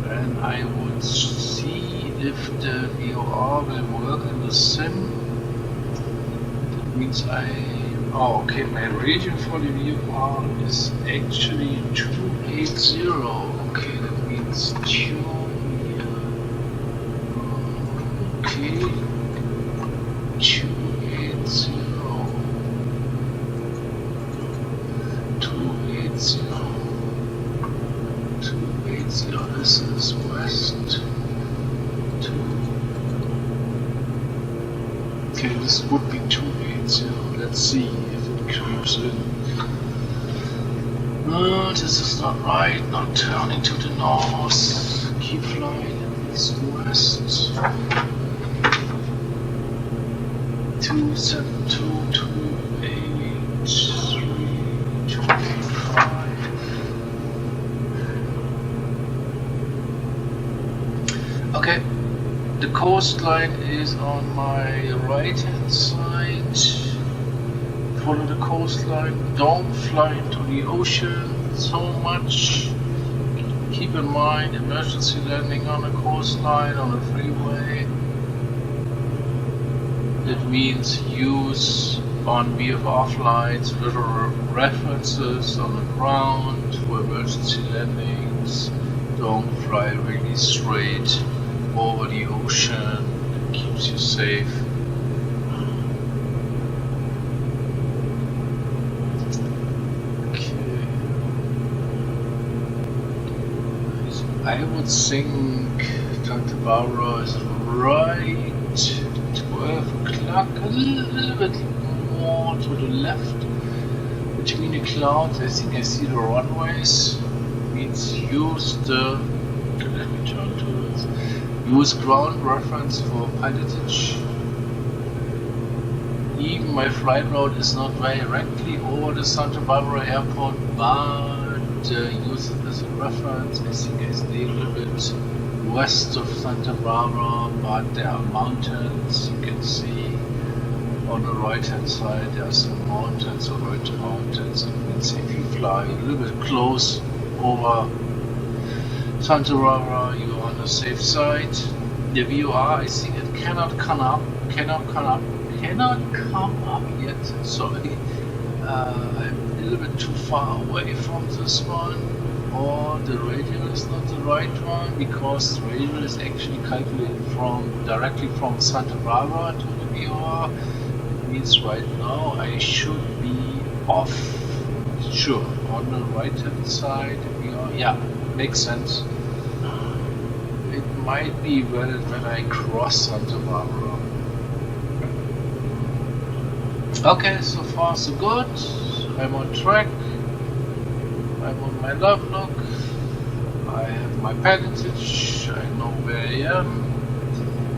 And I would see if the VOR will work in the sim. That means okay, my region for the VOR is actually 280. Okay, that means tune here. Okay, 280. 280. This is west. Okay, this would be 280. Let's see if it creeps in. No, this is not right. Not turning to the north. Keep flying east west. 272, 283, 285. Okay, the coastline is on my right hand side. Follow the coastline, don't fly into the ocean so much. Keep in mind emergency landing on a coastline, on a freeway. That means use on VFR flights little references on the ground for emergency landings. Don't fly really straight over the ocean. It keeps you safe. Okay. I would think Santa Barbara is right 12 o'clock, a little bit more to the left between the clouds. I think I see the runways. Means use the, let me turn to it. Use ground reference for pilotage. Even my flight route is not directly over the Santa Barbara airport, but use it as a reference. I think I stay a little bit west of Santa Barbara, but there are mountains. You can see on the right hand side there are some mountains, or red mountains. It means if you fly a little bit close over Santa Barbara, you are on the safe side. The VOR, I think it cannot come up yet. Sorry, I'm a little bit too far away from this one, or the radial is not the right one, because the radial is actually calculated directly from Santa Barbara to the VOR. It means right now I should be off. Sure, on the right hand side, yeah, makes sense. It might be valid when I cross Santa Barbara. Okay, so far so good. I'm on track. I'm on my log. I have my pilotage. I know where I am.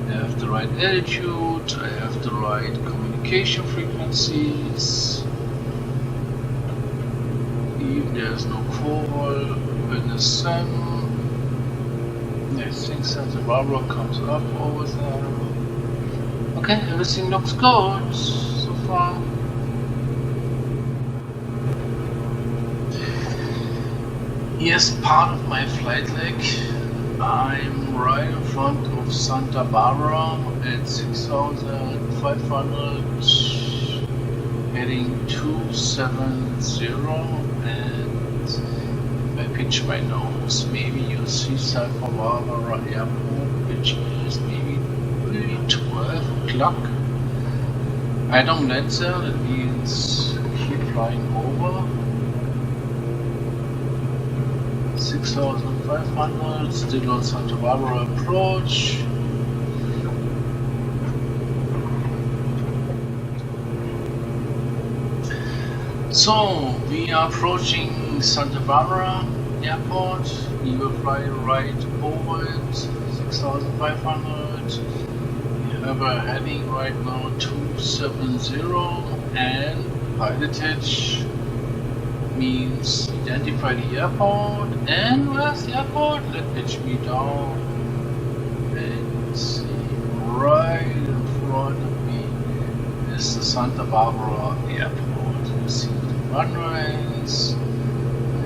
I have the right altitude. I have the right communication frequencies. Even there's no call in the sim. I think Santa Barbara comes up over there. Okay, everything looks good so far. Here's part of my flight leg. I'm right in front of Santa Barbara at 6,500, heading 270, and if I pitch my nose, maybe you'll see Santa Barbara Airport, which is maybe 12 o'clock. I don't land there, that means keep flying over. 6,500, still on Santa Barbara approach. So we are approaching Santa Barbara Airport. We will fly right over it, 6,500. We have a heading right now 270 and pilotage means identify the airport. And where's the airport? Let pitch me down and see right in front of me is the Santa Barbara Airport. You see the runways. I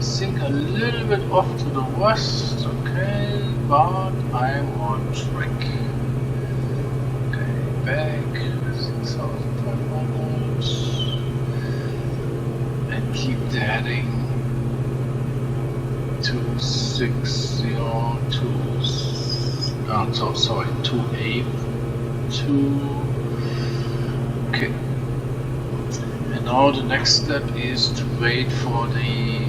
think a little bit off to the west, okay, but I'm on track. Okay, back 6,500 and keep the heading 260 282. Okay. And now the next step is to wait for the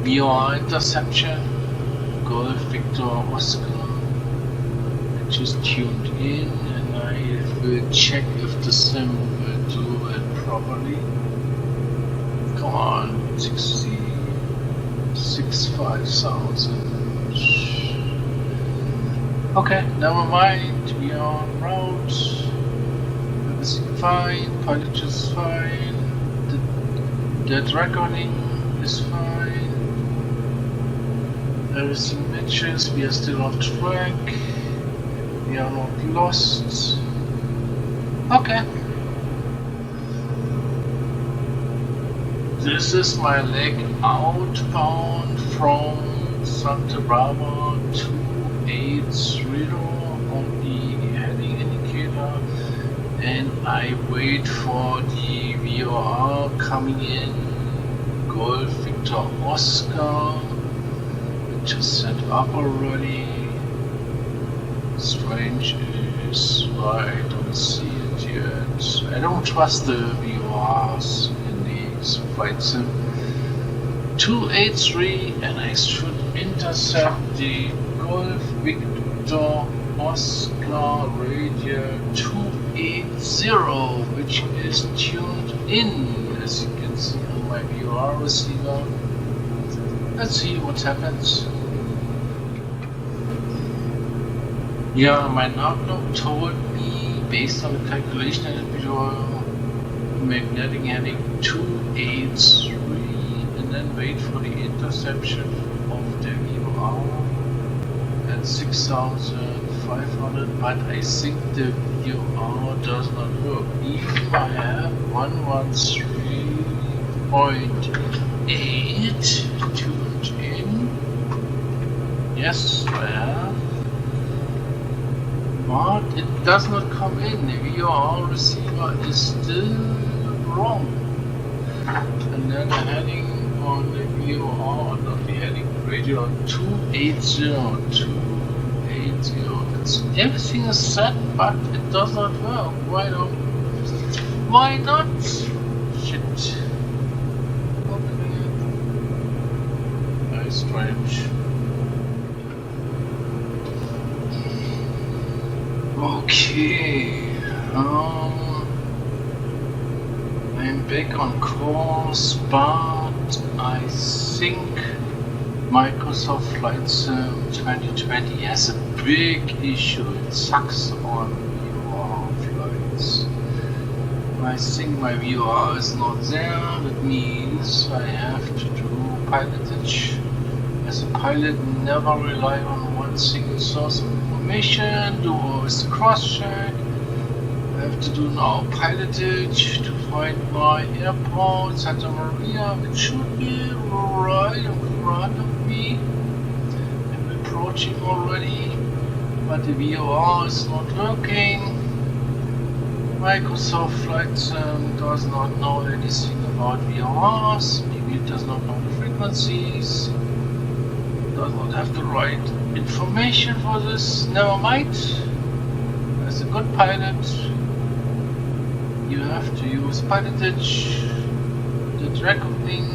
VOR interception, Golf Victor Oscar. I just tuned in and I will check if the sim will do it properly. Come on, 65,000. Okay, never mind, we are en route. Everything fine, pilot is fine, the dead reckoning is fine. Everything matches, we are still on track, we are not lost. Okay. This is my leg outbound from Santa Barbara 280 on the heading indicator, and I wait for the VOR coming in, Golf Victor Oscar. Just set up already. Strange is why I don't see it yet. I don't trust the VORs in these flight sim. 283 and I should intercept the Golf Victor Oscar radio 280, which is tuned in, as you can see on my VOR receiver. Let's see what happens. Yeah, my outlook told me, based on the calculation in the video, magnetic heading 283 and then wait for the interception of the VOR at 6,500, but I think the VOR does not work. Even I have 113.8 tuned in. Yes, I have. But it does not come in. The VOR receiver is still wrong. And then the heading on the VOR, not the heading, radio 280. Everything is set, but it does not work. Why not? Shit. Okay. Very strange. Okay, I'm back on course, but I think Microsoft Flight Sim 2020 has a big issue. It sucks on VOR flights. I think my VOR is not there. That means I have to do pilotage. As a pilot, never rely on one single source of information, do always cross-check. I have to do now pilotage to find my airport, Santa Maria, which should be right in front of me. I'm approaching already, but the VOR is not working. Microsoft Flight Sim does not know anything about VORs, maybe it does not know the frequencies. Does not have the right information for this. Never mind. As a good pilot, you have to use pilotage, the reckoning,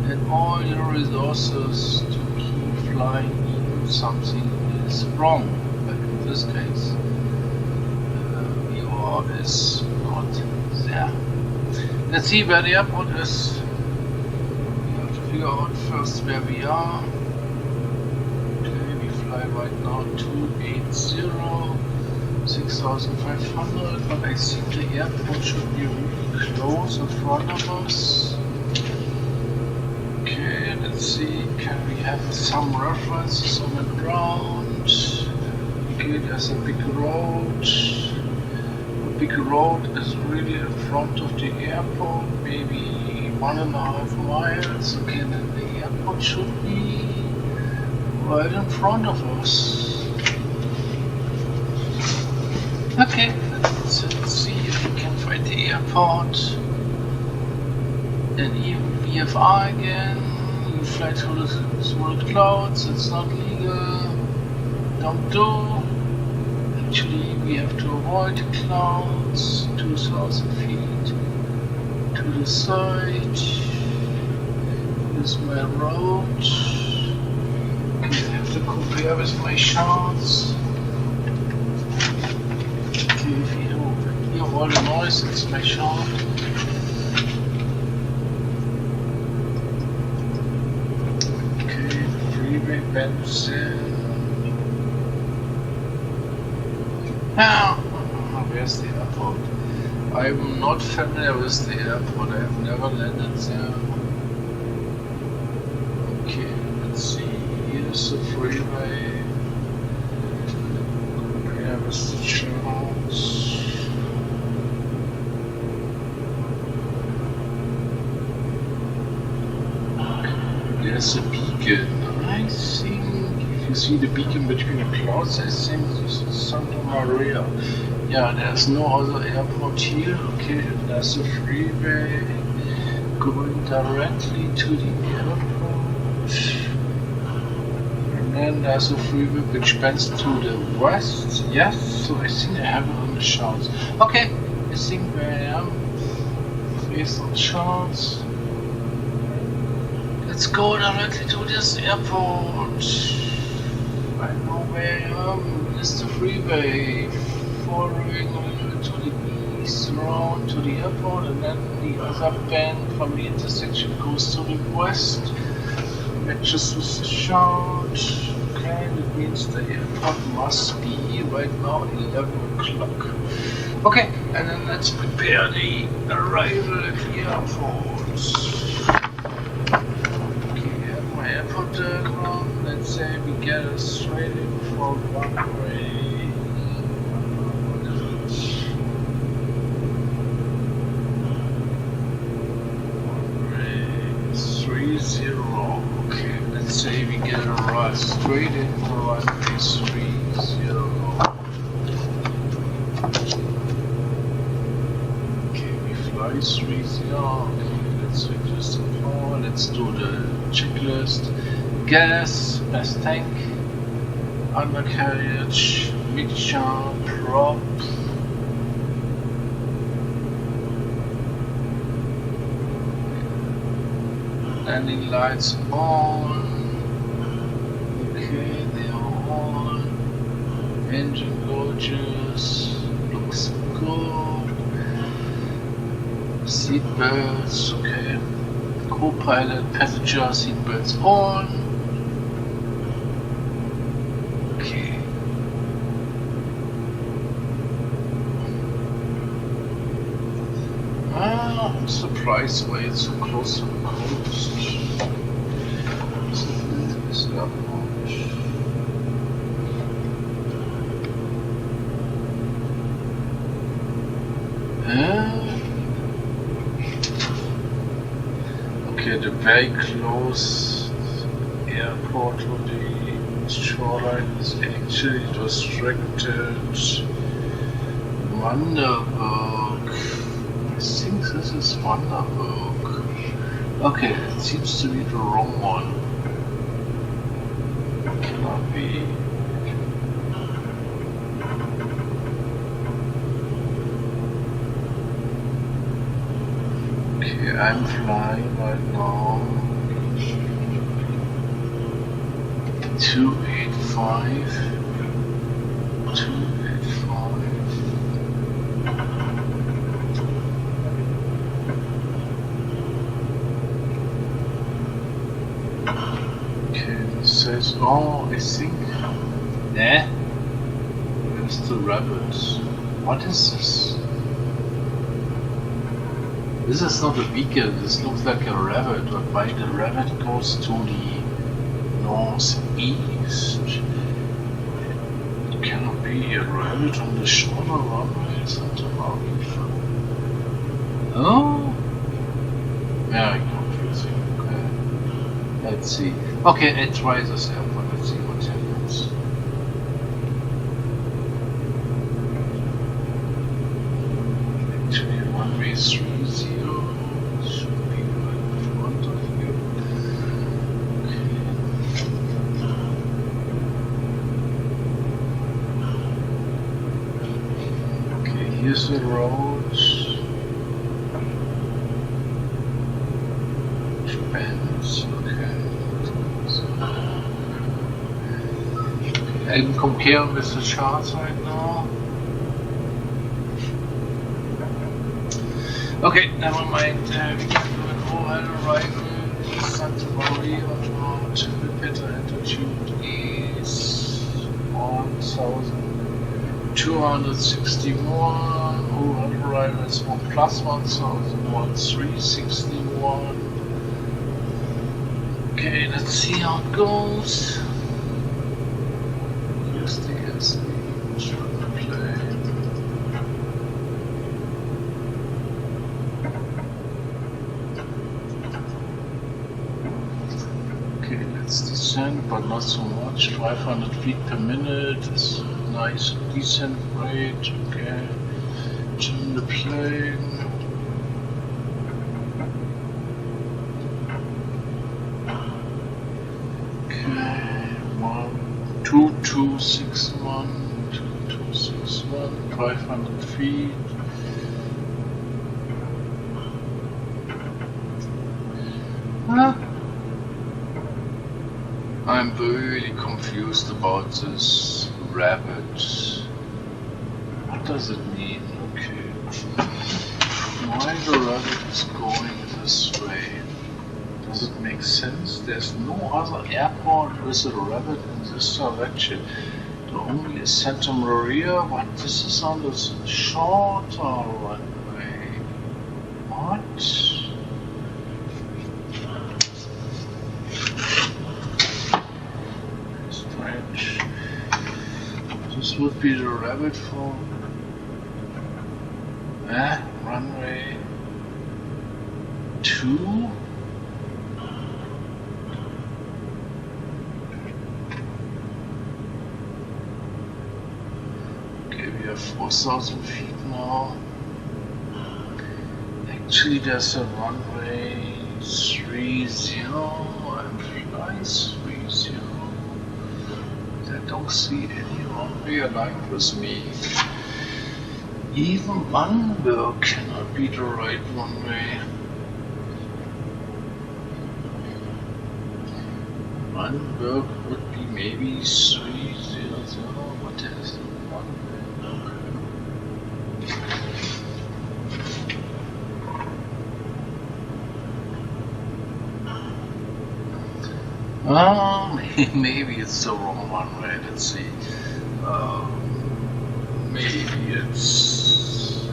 and all your resources to keep flying even if something is wrong. Like in this case, VOR is not there. Let's see where the airport is. We have to figure out first where we are. Okay, we fly right now 280, 6,500, but I think the airport should be really close in front of us. Okay, let's see, can we have some references on the ground? Okay, there's a big road. The big road is really in front of the airport, maybe 1.5 miles. Okay, then the airport should be right in front of us. Okay, let's see if we can find the airport. And even VFR again. You fly through the clouds, it's not legal. Don't do. Actually, we have to avoid the clouds. 2,000 feet to the side. This is my road. Okay, I have to compare with my charts. Okay, if you hear all the noise, it's my chart. Benson. Now, where's the airport? I'm not familiar with the airport. I have never landed there. Okay, let's see. Here's the freeway. Compare with the charts. There's a beacon. I think if you see the beacon between the clouds, I think this is Santa Maria. Yeah, there's no other airport here. Okay, there's a freeway going directly to the airport. And then there's a freeway which bends to the west. Yes, so I think I have it on the charts. Okay, I think where I am based on charts. Let's go directly to this airport. I know where I am. It's the freeway. Following a little bit to the east, around to the airport, and then the other bend from the intersection goes to the west. Matches with the chart. Okay, that means the airport must be right now 11 o'clock. Okay, and then let's prepare the arrival at the airport. Airport diagram, let's say we get a straight in for runway 30. Okay, let's say we get a run straight in for runway 30. Okay, we fly 30. Okay, let's adjust the floor. Let's do the checklist. Gas, best tank, undercarriage, mixture, prop. Landing lights on. Okay, they are on. Engine gauges, looks good. Seat belts, okay. Co-pilot, passenger seatbelts on. Okay. I'm surprised why it's so close to the coast. Is that much? Okay, the very close airport to the shoreline is actually restricted. Vanderburg. I think this is Vanderburg. Okay, it seems to be the wrong one. Cannot be. Okay, I'm flying right now. 285. 285. Okay, this says, oh, I think, nah, where's the rabbit? What is this? This is not a beacon, this looks like a rabbit, but why the rabbit goes to the northeast? It cannot be a rabbit on the shorter runway, Santa Maria. Oh? Very confusing, okay. Let's see. Okay, I try this airport, let's see what happens. Actually, runway 30 should be right in front of you. Okay, here's the road. Japan's, okay. I'm comparing with the charts right now. Okay, never mind. We can do an overhead arrival. Santa Maria to the better altitude is 1261. Overhead arrival is 1 plus 1361. Okay, let's see how it goes. Here's the SNA plane. Okay, let's descend, but not so much. 500 feet per minute is a nice descent rate. Okay, turn the plane. Okay, 2261, 500 feet. Huh? I'm really confused about this rabbit. What does it mean? Okay. Why the rabbit is going this way? Does it make sense? There's no other airport with a rabbit in this direction. The only is Santa Maria, but this is on the shorter runway. What? Strange. This would be the rabbit for runway 2. Okay, we have 4,000 feet now. Actually, there's a runway 30 and fly 30. I don't see any runway aligned with me. Even Vandenberg cannot be the right runway. Vandenberg would be maybe 300. What is the runway? Maybe it's the wrong runway. Let's see. Maybe it's.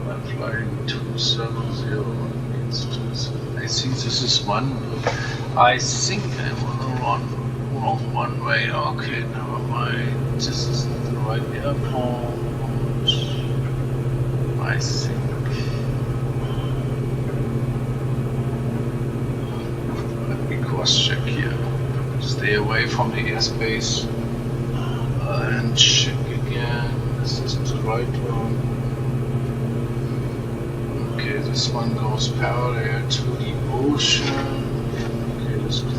I'm flying 270. I think this is one. I think I'm on the wrong runway. Okay, never mind. This isn't the right airport. I think. Check here. Stay away from the airspace and check again. This is the right one. Okay, this one goes parallel to the ocean. Okay, this could be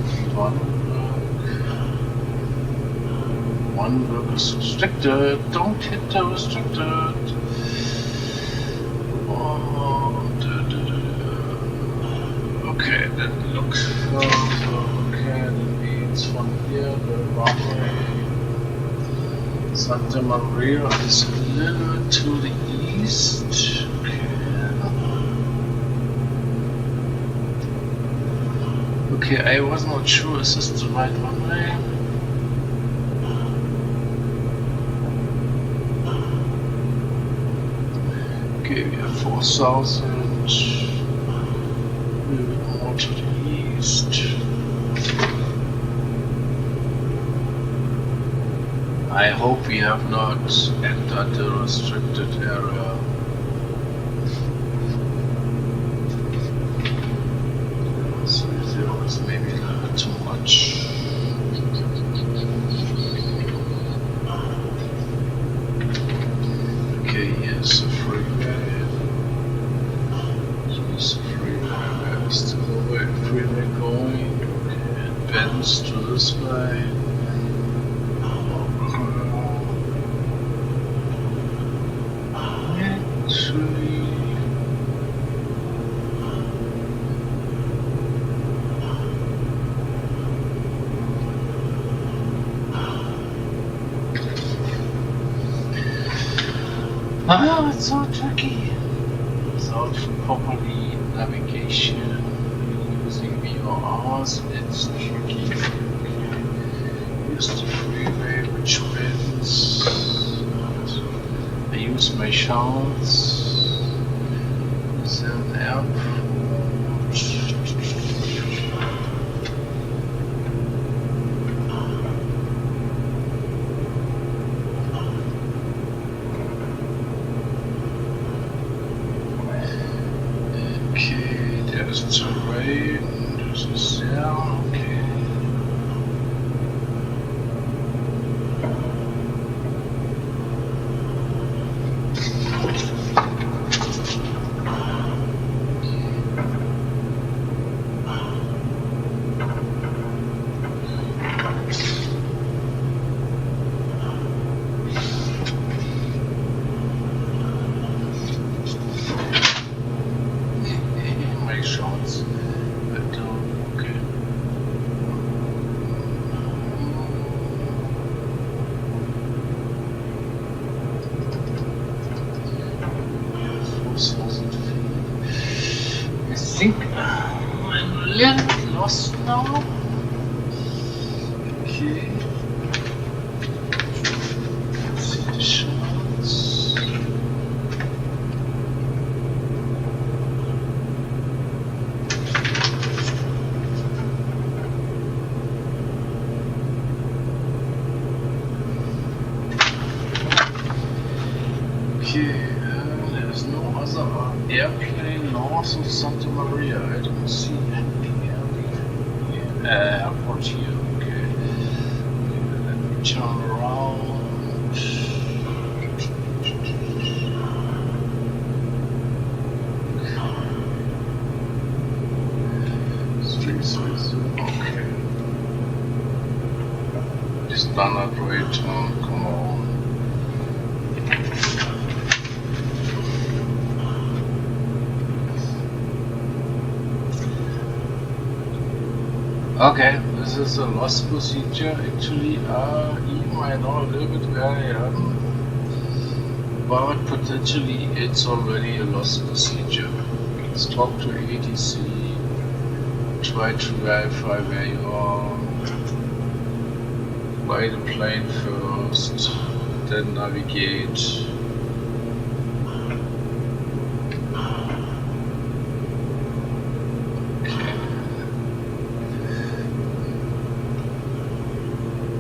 Vandenberg is restricted. Don't hit the restricted. Okay, that looks okay, that means it's from here, the runway. Santa Maria is a little to the east. Okay, I was not sure, is this the right runway? Okay, we have 4,000, a little bit more to the east. I hope we have not entered the restricted area. So zero is maybe a little bit too much. Okay, here's the freeway. Here's the freeway. Where's the freeway going? Okay, it bends to this way. Ah, it's so tricky. Without properly navigation using VORs, it's tricky. Here's the freeway which bends. I use my chance. Is there an airport? There's terrain, there's a cell, okay. I think I'm a little bit lost now. Okay. Let's see the shots. Okay, there's no other airplane north of Santa Maria. I don't see any airport here. Okay. Let me turn around. 330. Okay. Standard rate. Come on. Okay, this is a lost procedure. Actually, even I know a little bit where I am, but potentially it's already a lost procedure. Let's talk to ATC, try to verify where you are, fly the plane first, then navigate.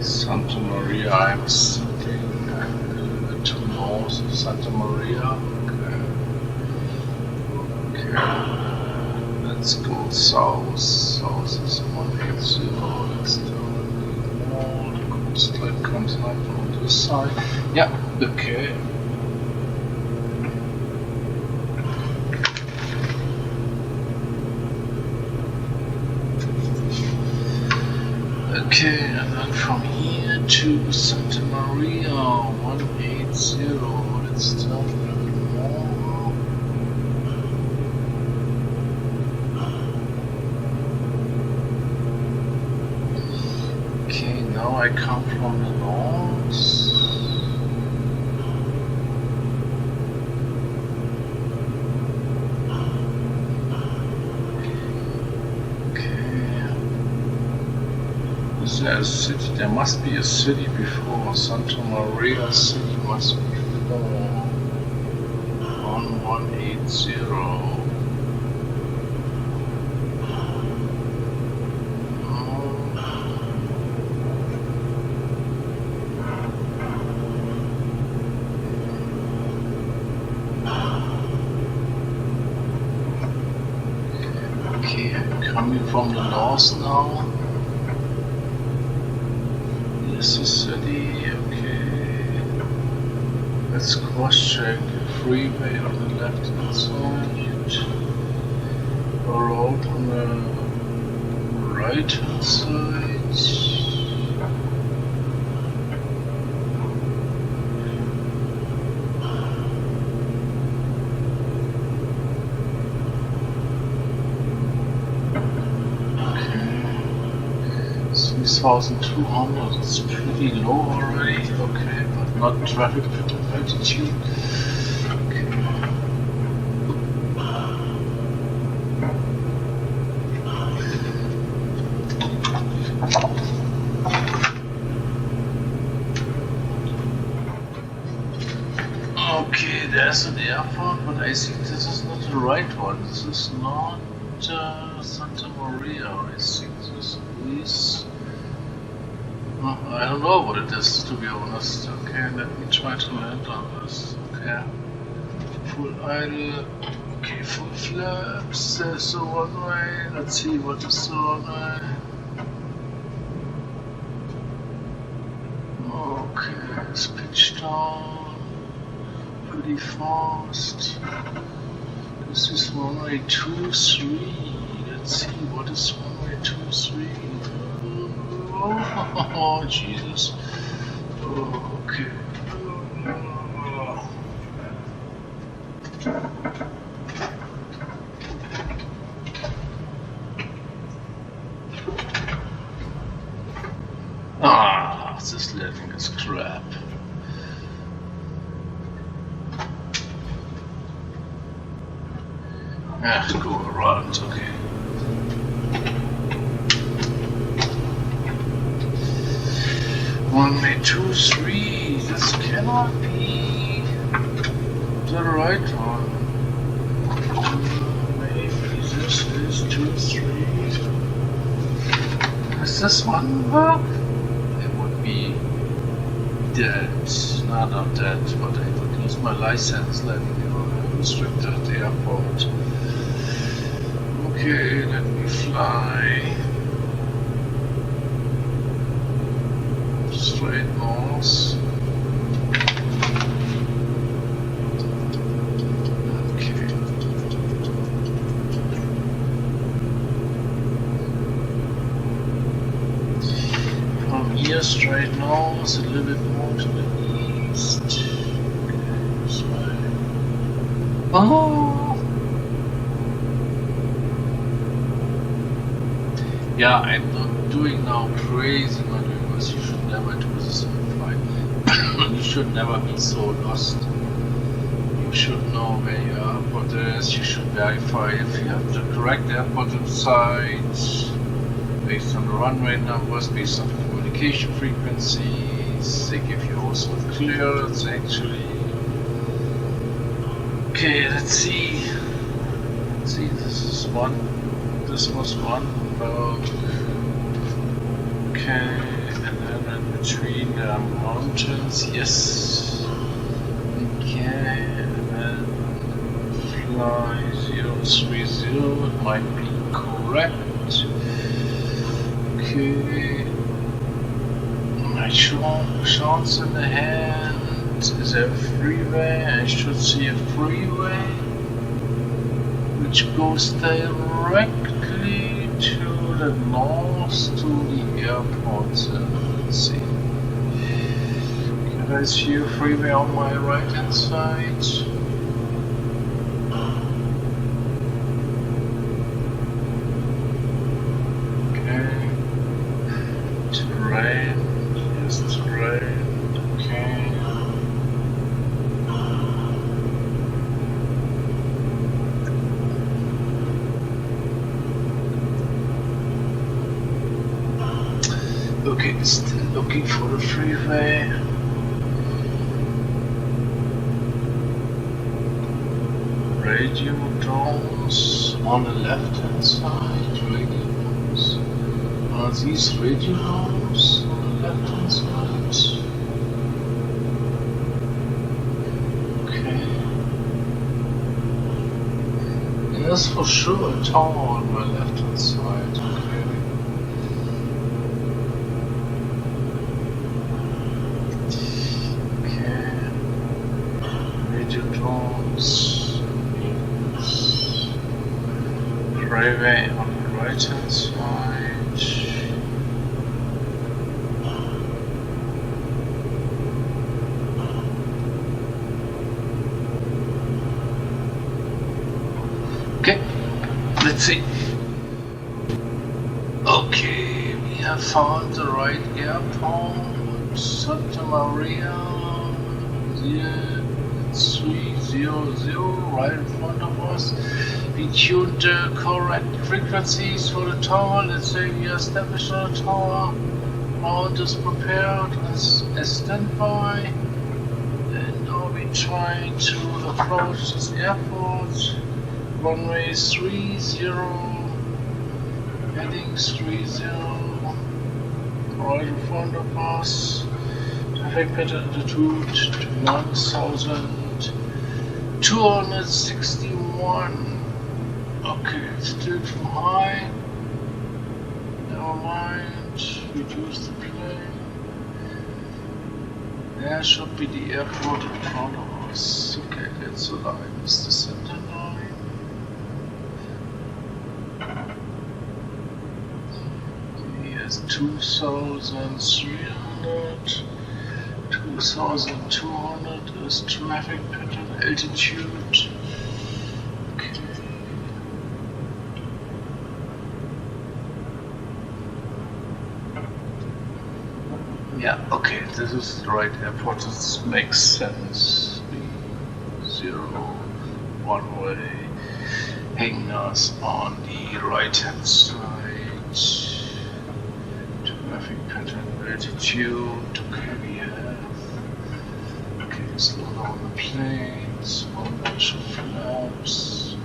Santa Maria, I'm sitting to north of Santa Maria. Okay. Let's go south. South is 180. Let's turn more. The coastline comes up on this side. Yeah, okay. Okay, and then from here to Santa Maria 180. Let's turn a little bit more. now I come from the north. Okay. Is there a city? There must be a city before. Santa Maria City must be before. 1180. Coming from the north now. This is city, okay. Let's cross-check the freeway on the left hand side. Or out on the right hand side. Okay, 3,200, it's pretty low already, okay, but not traffic altitude. Okay. Okay, there's an airport, but I think this is not the right one. This is not Santa Maria. I think this is... I don't know what it is, to be honest. Okay, let me try to land on this. Okay. Full idle. Okay, full flaps. There's the runway. Let's see what is the runway. Okay, it's pitched down. Pretty fast. This is runway 23. Let's see what is runway 23. Oh, Jesus. Oh, okay. Ah, this landing is crap. Ah, go around, okay. Runway 23, this cannot be the right one. Maybe this is 23. Is this one work? It would be dead. No, not dead, but I would lose my license landing on a restricted airport. Okay, let me fly. Straight north. Okay. From here straight north, a little bit more to the east. Okay, this way. Oh! Yeah, I'm not doing now crazy maneuvers. You should never do this in flight. You should never be so lost. You should know where your airport is. You should verify if you have the correct airport in sight, based on the runway numbers, based on the communication frequencies. They give you also the clearance actually. Okay, let's see. Let's see, this is one. This was one. Okay, and then in between there are mountains, yes. Okay, and then fly 030, it might be correct. Okay, my chance in the hand, is there a freeway? I should see a freeway which goes directly to the north to the airport. Let's see. Can I see a freeway on my right hand side? Okay. Terrain. Okay, still looking for the freeway. Radio drones on the left hand side. Radio drones. Are these radio drones on the left hand side? Okay. And that's for sure a tower on my left hand side. Okay. Freeway on the right hand side. Okay, let's see. Okay, we have found the right airport, Santa Maria 300 right in front of us. We tuned the correct frequencies for the tower. Let's say we established the tower. Ground is prepared as standby. And now we try to approach this airport. Runway 30, heading 30, right in front of us. Traffic pattern altitude 1261. Okay, still too high. Never mind. Reduce the plane. There should be the airport in front of us. Okay, let's align with the center line. Here's 2,300. 2,200 is traffic pattern altitude. Yeah, okay, this is the right airport, this makes sense. 0 one-way hangars on the right hand side. Traffic pattern altitude, okay, we have. Okay, slow down the planes, one bunch of flaps.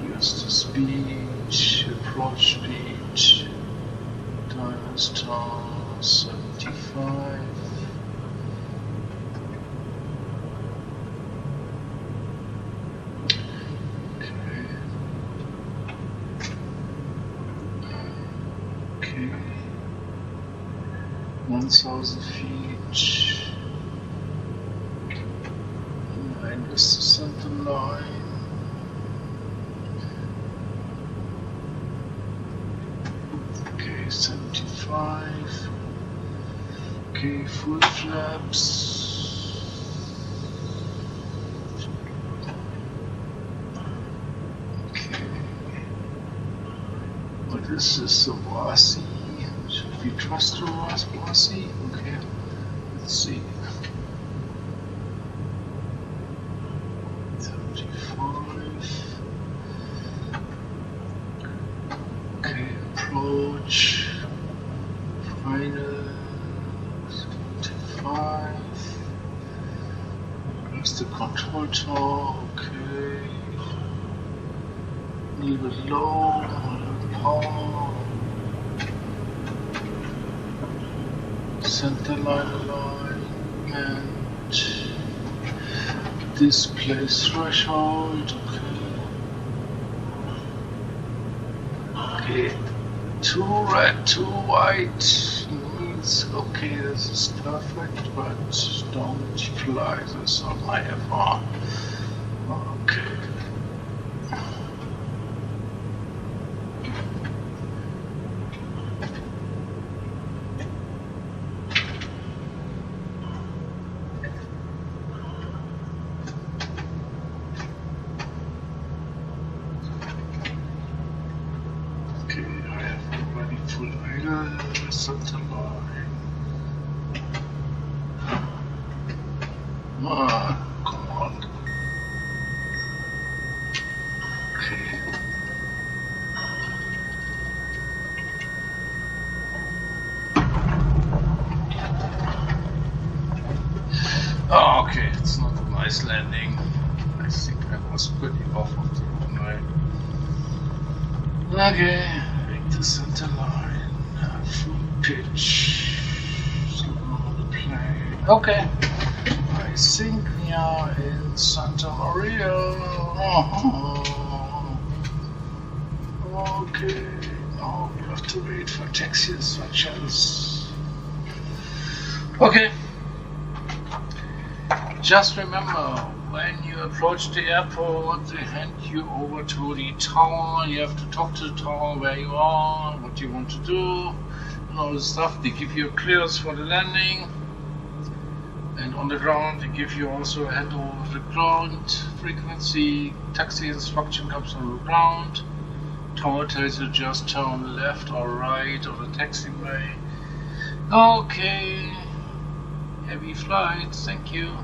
Reduce the speed, approach speed. Time star 75. Okay. 1,000 feet. Line is the center line. Okay, 75. Okay, full flaps. Okay. What is this, Wasi? Should we trust the Wasi? Okay, let's see. 75. Okay, approach. Final. 5. There's the control tower, okay. Leave it low, power. Center line alignment. Display threshold, okay. Too red, too white. Okay, this is perfect, but don't fly this on my FR. Okay. Okay, I have already full idle, center line. Come on. Okay. nice landing. I think I was pretty off of the runway. Okay, back to center line, full pitch, slow on the plane. Okay, I think we are in Santa Maria. Okay, now we have to wait for taxi instructions. Okay, just remember, when you approach the airport, they hand you over to the tower. You have to talk to the tower where you are, what you want to do, and all this stuff. They give you a clearance for the landing. And on the ground, they give you also a hand over the ground frequency. Taxi instruction comes on the ground. Tower tells you just turn left or right on the taxiway. Okay. Heavy flight. Thank you.